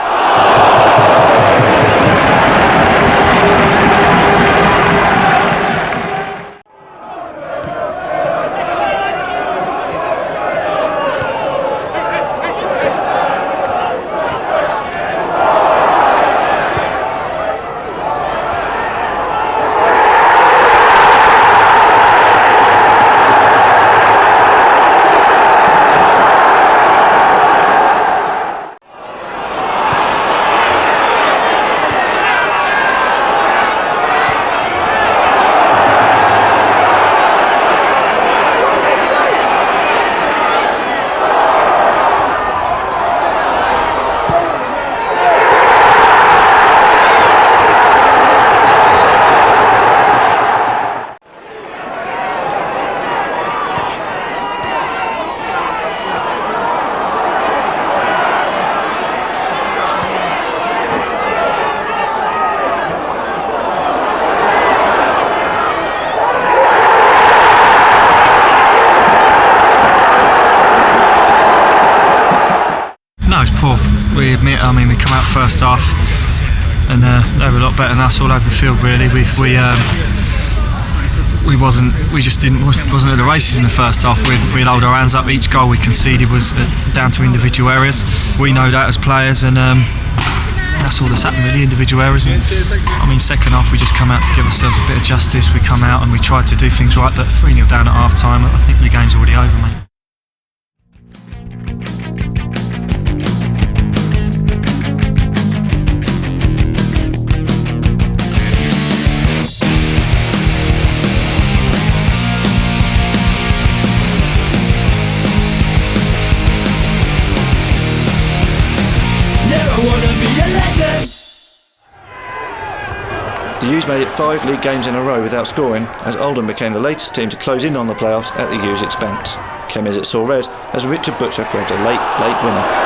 We come out first half and they were a lot better than us all over the field. Really, we wasn't at the races in the first half. We'd hold our hands up. Each goal we conceded was down to individual areas. We know that as players, and that's all that's happened really. Individual areas. And, second half we just come out to give ourselves a bit of justice. We come out and we tried to do things right, but 3-0 down at half time. I think the game's already over, mate. The U's made it 5 league games in a row without scoring, as Oldham became the latest team to close in on the playoffs at the U's expense. Keynes saw red as Richard Butcher grabbed a late winner.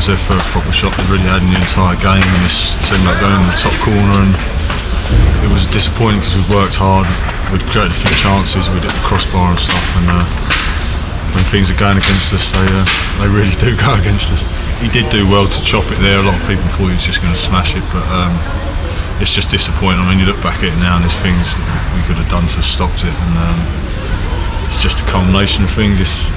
was their first proper shot they really had in the entire game, and it seemed like going in the top corner, and it was disappointing because we worked hard, we'd created a few chances, we'd hit the crossbar and stuff, and when things are going against us, they really do go against us. He did do well to chop it there. A lot of people thought he was just going to smash it, but it's just disappointing. I mean, you look back at it now and there's things that we could have done to have stopped it, and it's just a culmination of things. It's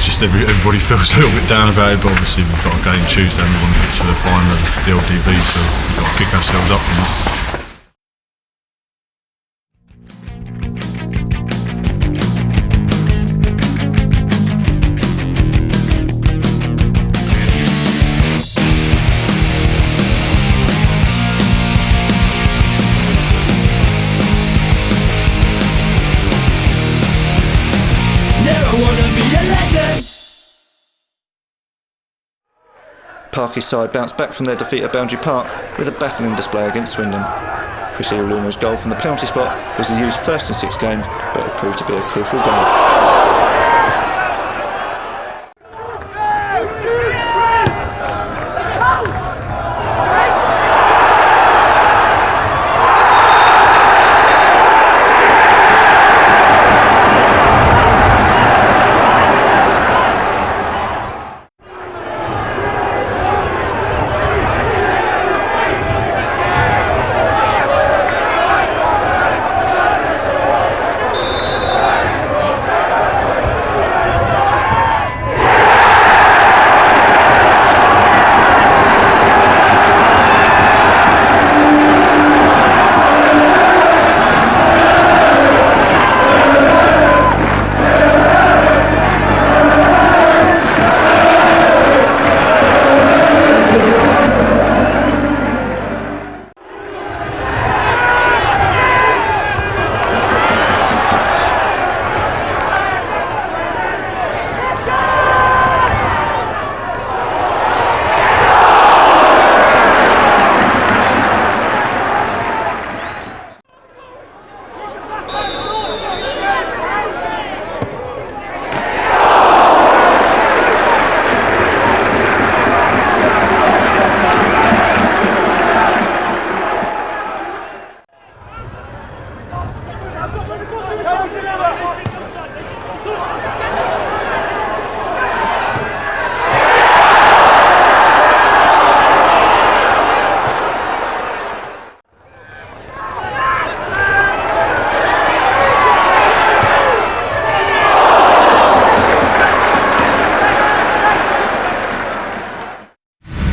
just everybody feels a little bit down about it, but obviously we've got a game Tuesday and we want to get to the final of the LDV, so we've got to pick ourselves up from that. Parky's side bounced back from their defeat at Boundary Park with a battling display against Swindon. Chris Ioluma's goal from the penalty spot was the U's first in 6 games, but it proved to be a crucial goal.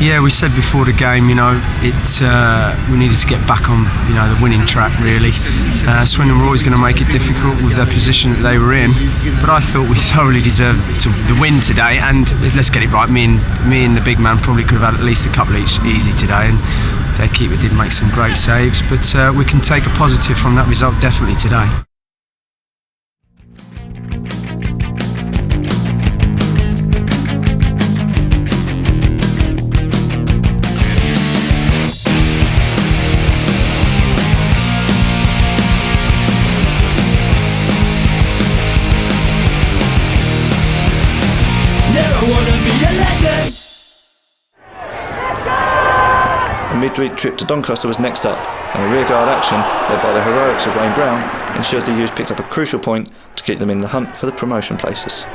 Yeah, we said before the game, we needed to get back on, the winning track really. Swindon were always going to make it difficult with their position that they were in, but I thought we thoroughly deserved the win today. And let's get it right, me and the big man probably could have had at least a couple each easy today, and their keeper did make some great saves. But we can take a positive from that result definitely today. A midweek trip to Doncaster was next up, and a rearguard action, led by the heroics of Wayne Brown, ensured the U's picked up a crucial point to keep them in the hunt for the promotion places.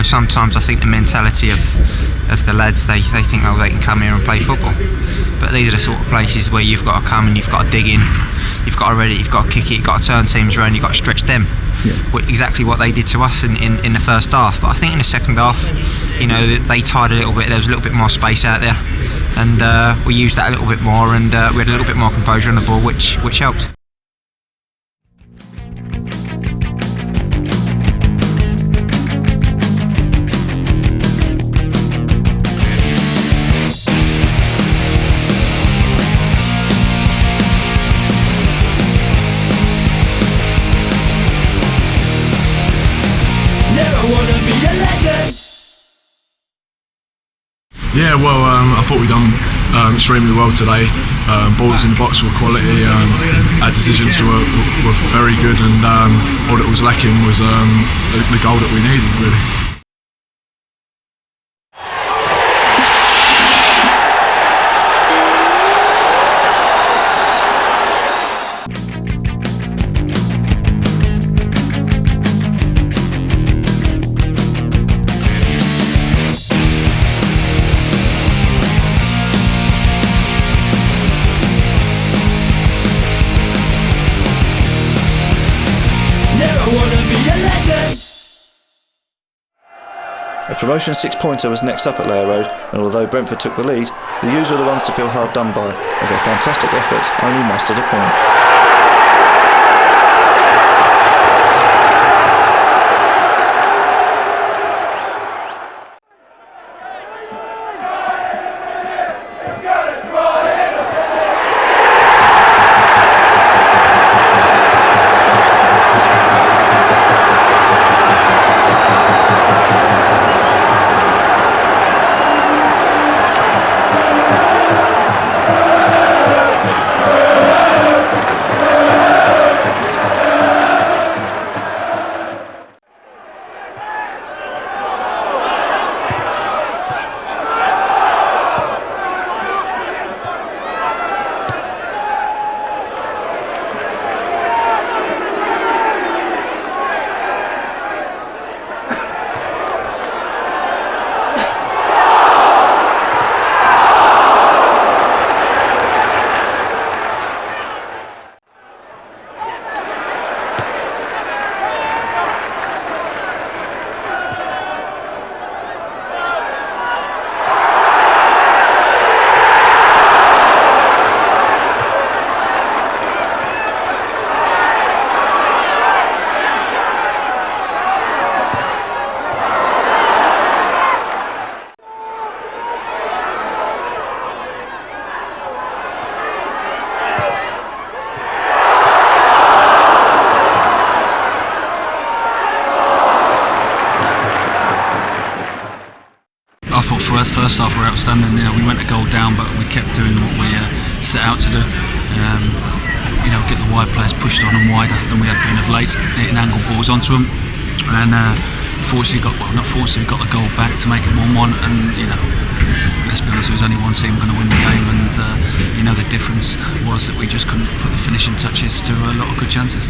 Sometimes I think the mentality of the lads, they think they can come here and play football, but these are the sort of places where you've got to come and you've got to dig in, you've got to read it, you've got to kick it, you've got to turn teams around, you've got to stretch them. Exactly what they did to us in the first half. But I think in the second half, they tied a little bit, there was a little bit more space out there, and we used that a little bit more, and we had a little bit more composure on the ball, which helped. Yeah, well, I thought we done extremely well today. Balls in the box were quality. Our decisions were very good, and all that was lacking was the goal that we needed, really. A promotion 6-pointer was next up at Layer Road, and although Brentford took the lead, the U's were the ones to feel hard done by, as their fantastic efforts only mustered a point. thought for us, first half we were outstanding. You know, we went a goal down, but we kept doing what we set out to do. You know, get the wide players pushed on and wider than we had been of late, hitting angle balls onto them, and fortunately got the goal back to make it 1-1. And you know, let's be honest, there was only one team going to win the game, and you know, the difference was that we just couldn't put the finishing touches to a lot of good chances.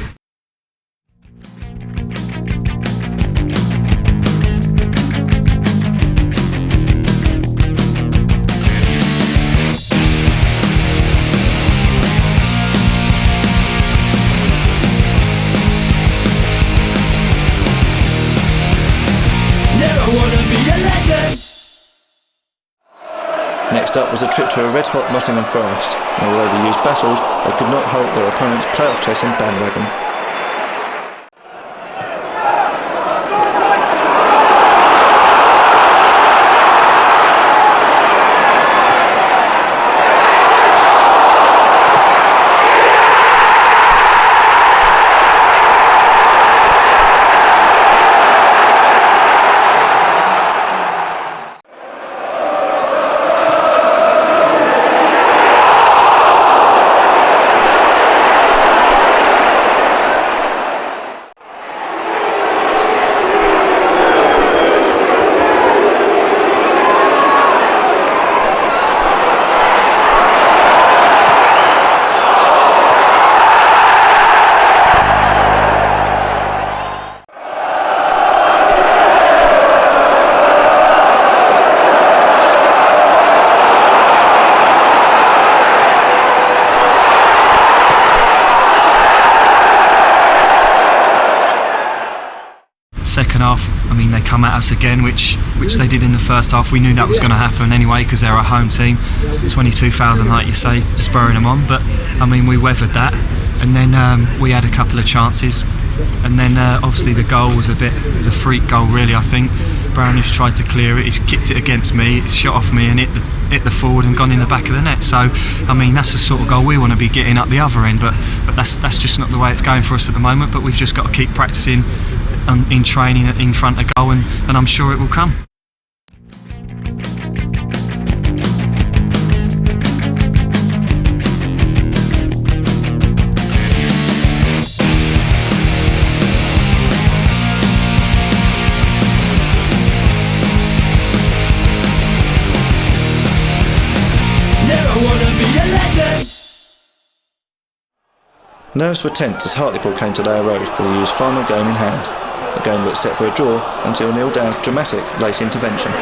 Next up was a trip to a red-hot Nottingham Forest, and although the U's battled, they could not halt their opponent's playoff chasing bandwagon. Second half, I mean, they come at us again, which they did in the first half. We knew that was going to happen anyway because they're a home team, 22,000, like you say, spurring them on. But I mean, we weathered that, and then we had a couple of chances, and then obviously the goal was a freak goal, really. I think Brownish tried to clear it. He's kicked it against me. It's shot off me and hit the forward and gone in the back of the net. So I mean, that's the sort of goal we want to be getting up the other end. But that's just not the way it's going for us at the moment. But we've just got to keep practicing in training in front of goal, and I'm sure it will come. Nerves were tense as Hartlepool came to Layer Road with the U's final game in hand. The game looked set for a draw until Neil Down's dramatic late intervention.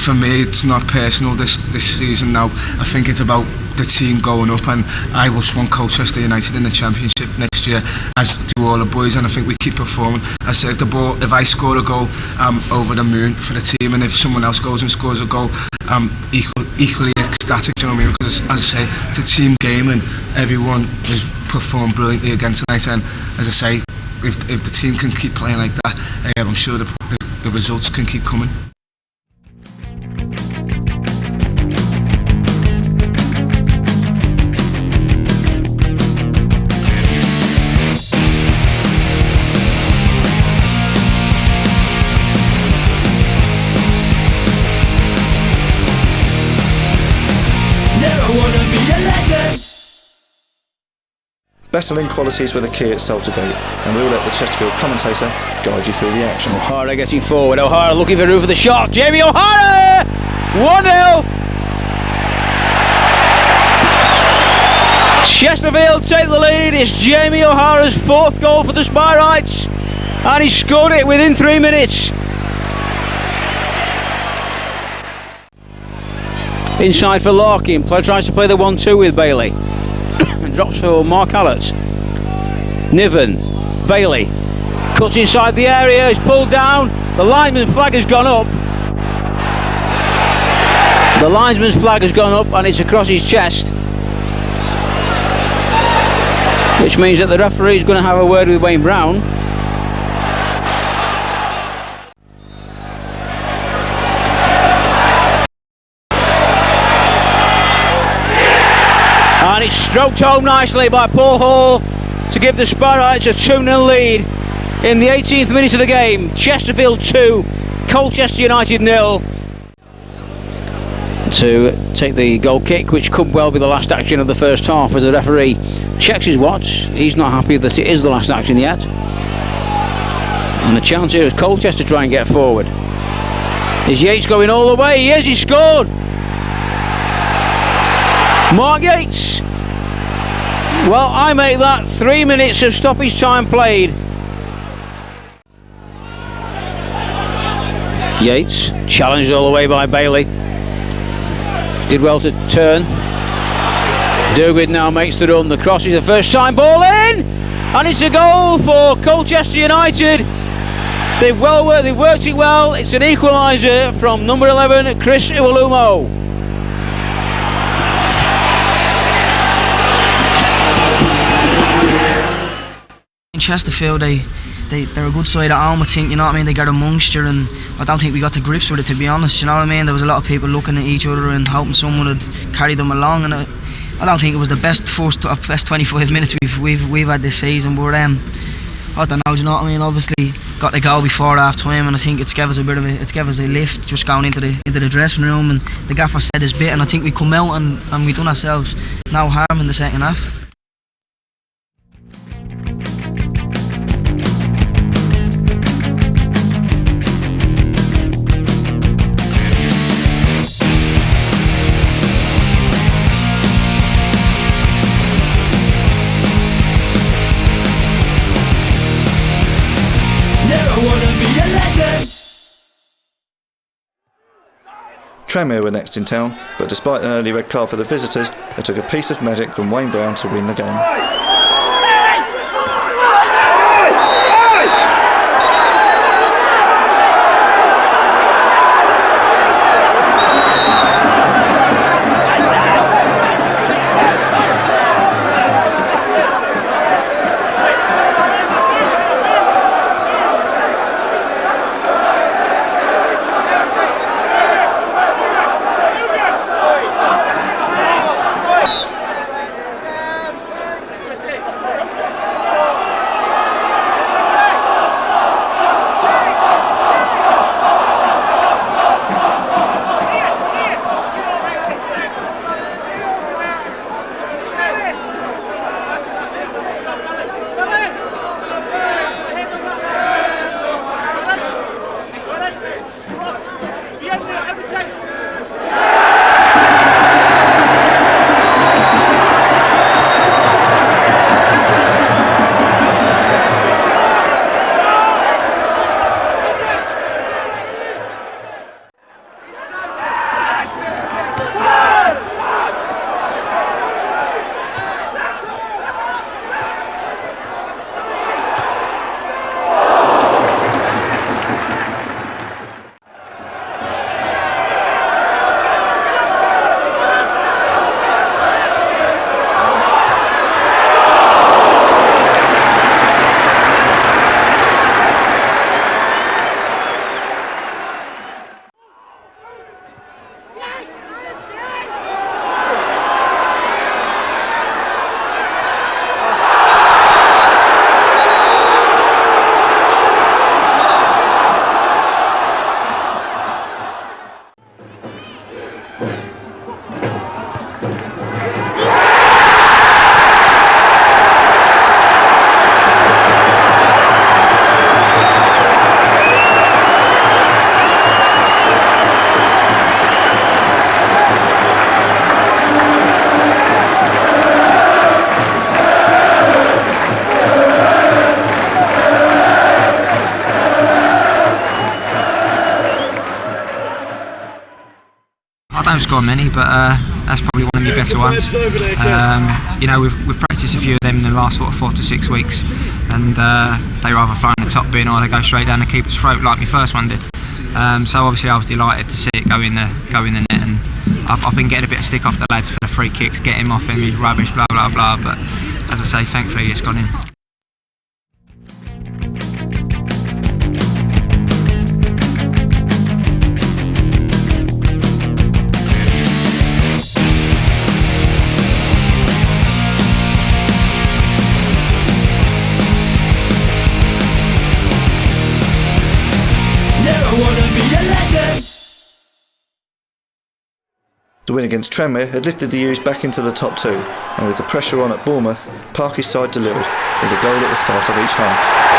For me, it's not personal this season now. I think it's about the team going up, and I just want Colchester United in the Championship next year, as do all the boys, and I think we keep performing. I say if I score a goal, I'm over the moon for the team, and if someone else goes and scores a goal, I'm equally ecstatic, do you know what I mean? Because as I say, it's a team game and everyone has performed brilliantly again tonight, and as I say, if the team can keep playing like that, I'm sure the results can keep coming. Battling qualities were the key at Saltergate, and we'll let the Chesterfield commentator guide you through the action. O'Hara getting forward. O'Hara looking for room for the shot. Jamie O'Hara! 1-0! Chesterfield take the lead. It's Jamie O'Hara's fourth goal for the Spyrites, and he scored it within 3 minutes. Inside for Larkin. Tries to play the 1-2 with Bailey. And drops for Mark Hallett. Niven. Bailey. Cuts inside the area. He's pulled down. The linesman's flag has gone up. The linesman's flag has gone up and it's across his chest. Which means that the referee is going to have a word with Wayne Brown. And it's stroked home nicely by Paul Hall to give the Spyrites a 2-0 lead in the 18th minute of the game. Chesterfield 2, Colchester United 0. To take the goal kick, which could well be the last action of the first half, as the referee checks his watch. He's not happy that it is the last action yet. And the chance here is Colchester try and get forward. Is Yates going all the way? He is, he scored! Mark Yates. Well, I make that 3 minutes of stoppage time played. Yates challenged all the way by Bailey. Did well to turn. Durwood now makes the run. The cross is the first time ball in, and it's a goal for Colchester United. They've worked it well. It's an equaliser from number 11, Chris Iwalumo. Chesterfield, they're a good side at home, I think, you know what I mean. They got amongst you, and I don't think we got to grips with it, to be honest, you know what I mean. There was a lot of people looking at each other and hoping someone would carry them along, and I don't think it was the best 25 minutes we've had this season, but I don't know, do you know what I mean. Obviously got the goal before half time, and I think it's gave us a lift just going into the dressing room, and the gaffer said his bit, and I think we come out and we done ourselves no harm in the second half. Tranmere were next in town, but despite an early red card for the visitors, it took a piece of magic from Wayne Brown to win the game. don't score many, but that's probably one of my better ones. You know, we've practiced a few of them in the last sort of 4 to 6 weeks, and they either fly in the top bin or they go straight down the keeper's throat like my first one did. So obviously I was delighted to see it go in the net, and I've been getting a bit of stick off the lads for the free kicks, get him off him, he's rubbish, blah blah blah. But as I say, thankfully it's gone in. The win against Tranmere had lifted the U's back into the top 2, and with the pressure on at Bournemouth, Parky's side delivered with a goal at the start of each half.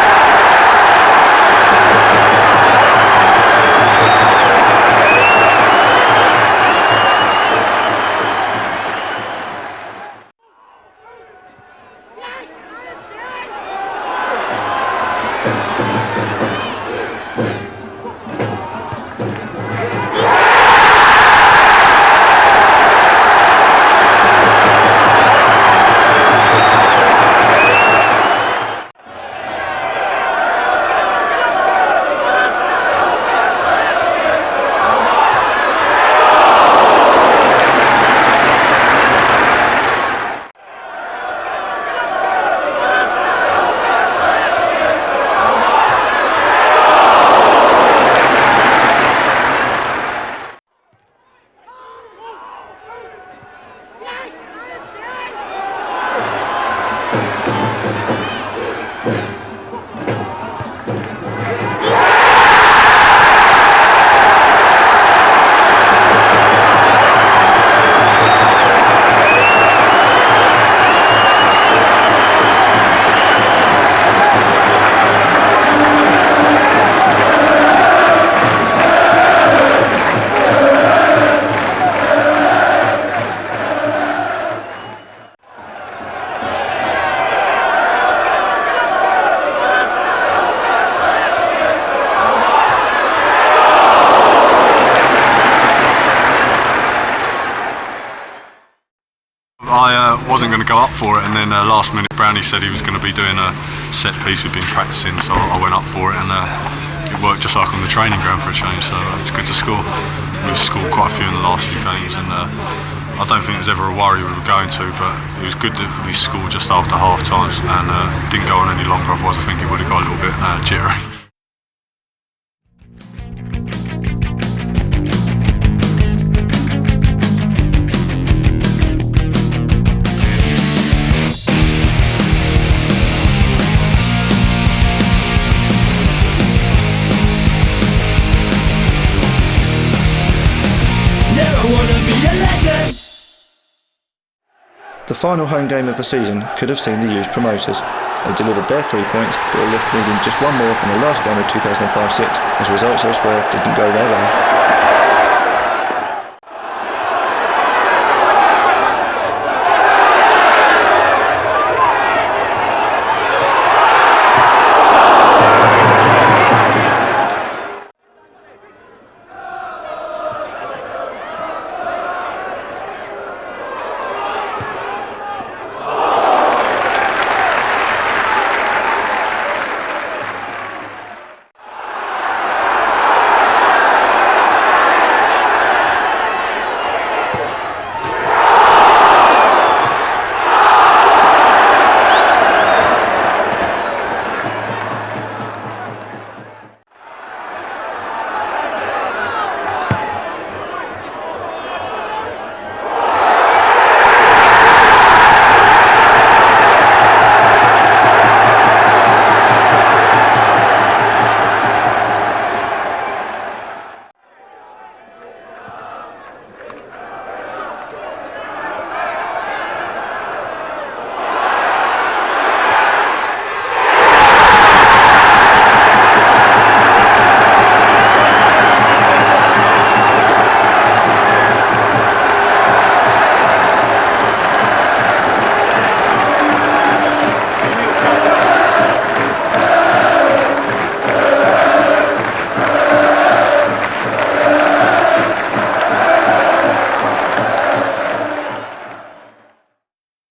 I wasn't going to go up for it, and then last minute Brownie said he was going to be doing a set piece we've been practicing, so I went up for it, and it worked just like on the training ground for a change, so it's good to score. We've scored quite a few in the last few games, and I don't think it was ever a worry we were going to, but it was good that we scored just after half time and didn't go on any longer, otherwise I think it would have got a little bit jittery. The final home game of the season could have seen the U's promoters. They delivered their 3 points, but were left needing just one more in the last game of 2005-06, as results elsewhere didn't go their way.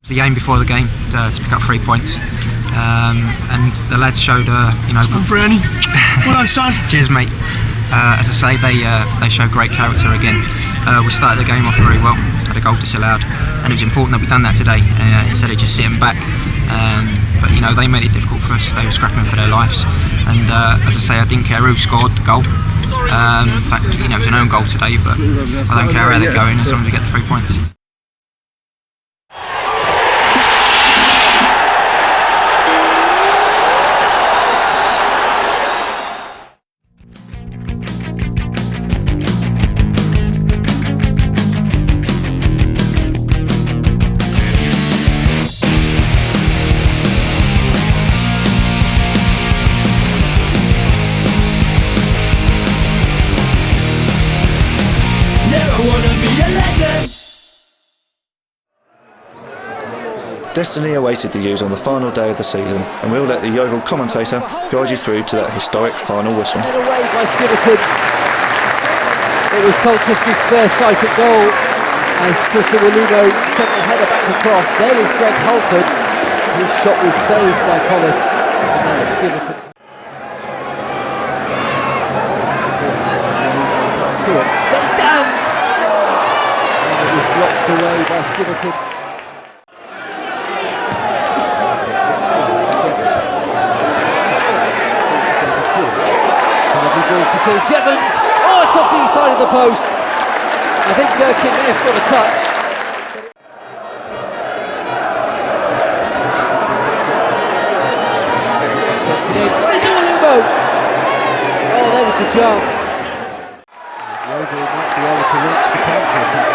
The aim before the game to pick up 3 points, and the lads showed, good. Brownie, well done, son. Cheers, mate. As I say, they showed great character again. We started the game off very well, had a goal disallowed, and it was important that we done that today instead of just sitting back. But they made it difficult for us. They were scrapping for their lives, and as I say, I didn't care who scored the goal. In fact, it was an own goal today, but I don't care how they're going as long as we get the 3 points. Destiny awaited the U's on the final day of the season, and we'll let the Yeovil commentator guide you through to that historic final whistle. Away by Skiverton. It was Colchester's first sight at goal as Christopher Lugo sent the header back across. There is Greg Halford. His shot was saved by Collis, and then Skiverton. To it. There's Downs! And it was blocked away by Skiverton. For Phil Jevons. Oh, it's off the east side of the post. I think Gherkin may have got a touch. There's Ulumo. Oh, there was the chance. Yeovil might be able to reach the counter-attack.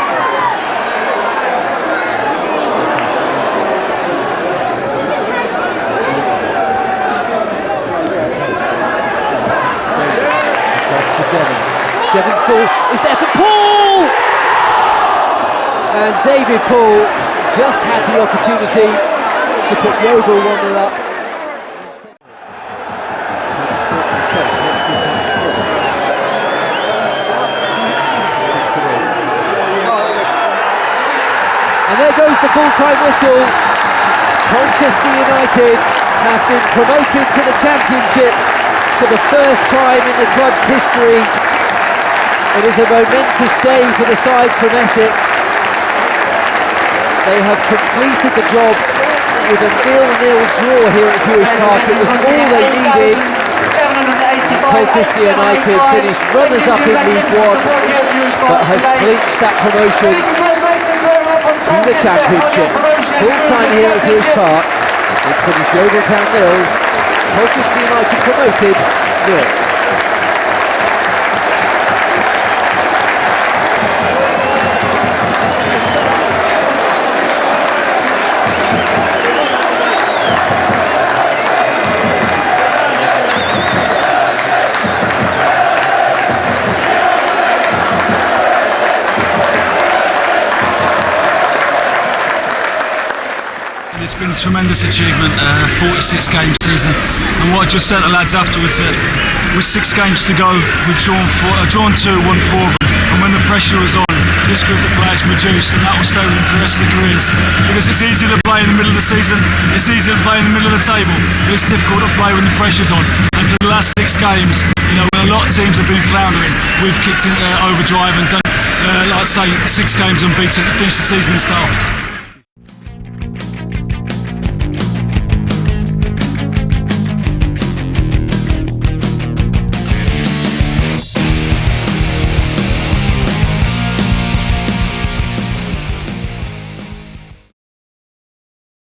Jevons ball is there for Paul! And David Paul just had the opportunity to put Yeovil 1-0 up. And there goes the full-time whistle. Colchester United have been promoted to the Championship for the first time in the club's history. It is a momentous day for the side from Essex. They have completed the job with a 0-0 draw here at Huish Park. It was all they needed. Colchester United finished runners-up in League One, but have clinched that promotion to the Championship. Full time here at Huish Park. It's finished Yeovil Town 0, Colchester United promoted 0. It's been a tremendous achievement, 46 game season, and what I just said to the lads afterwards, with 6 games to go, we've drawn 2, won 4 of them, and when the pressure was on, this group of players reduced, and that will stay with them for the rest of their careers, because it's easy to play in the middle of the season, it's easy to play in the middle of the table, but it's difficult to play when the pressure's on, and for the last 6 games, when a lot of teams have been floundering, we've kicked in overdrive and done, like I say, 6 games unbeaten to finish the season in style.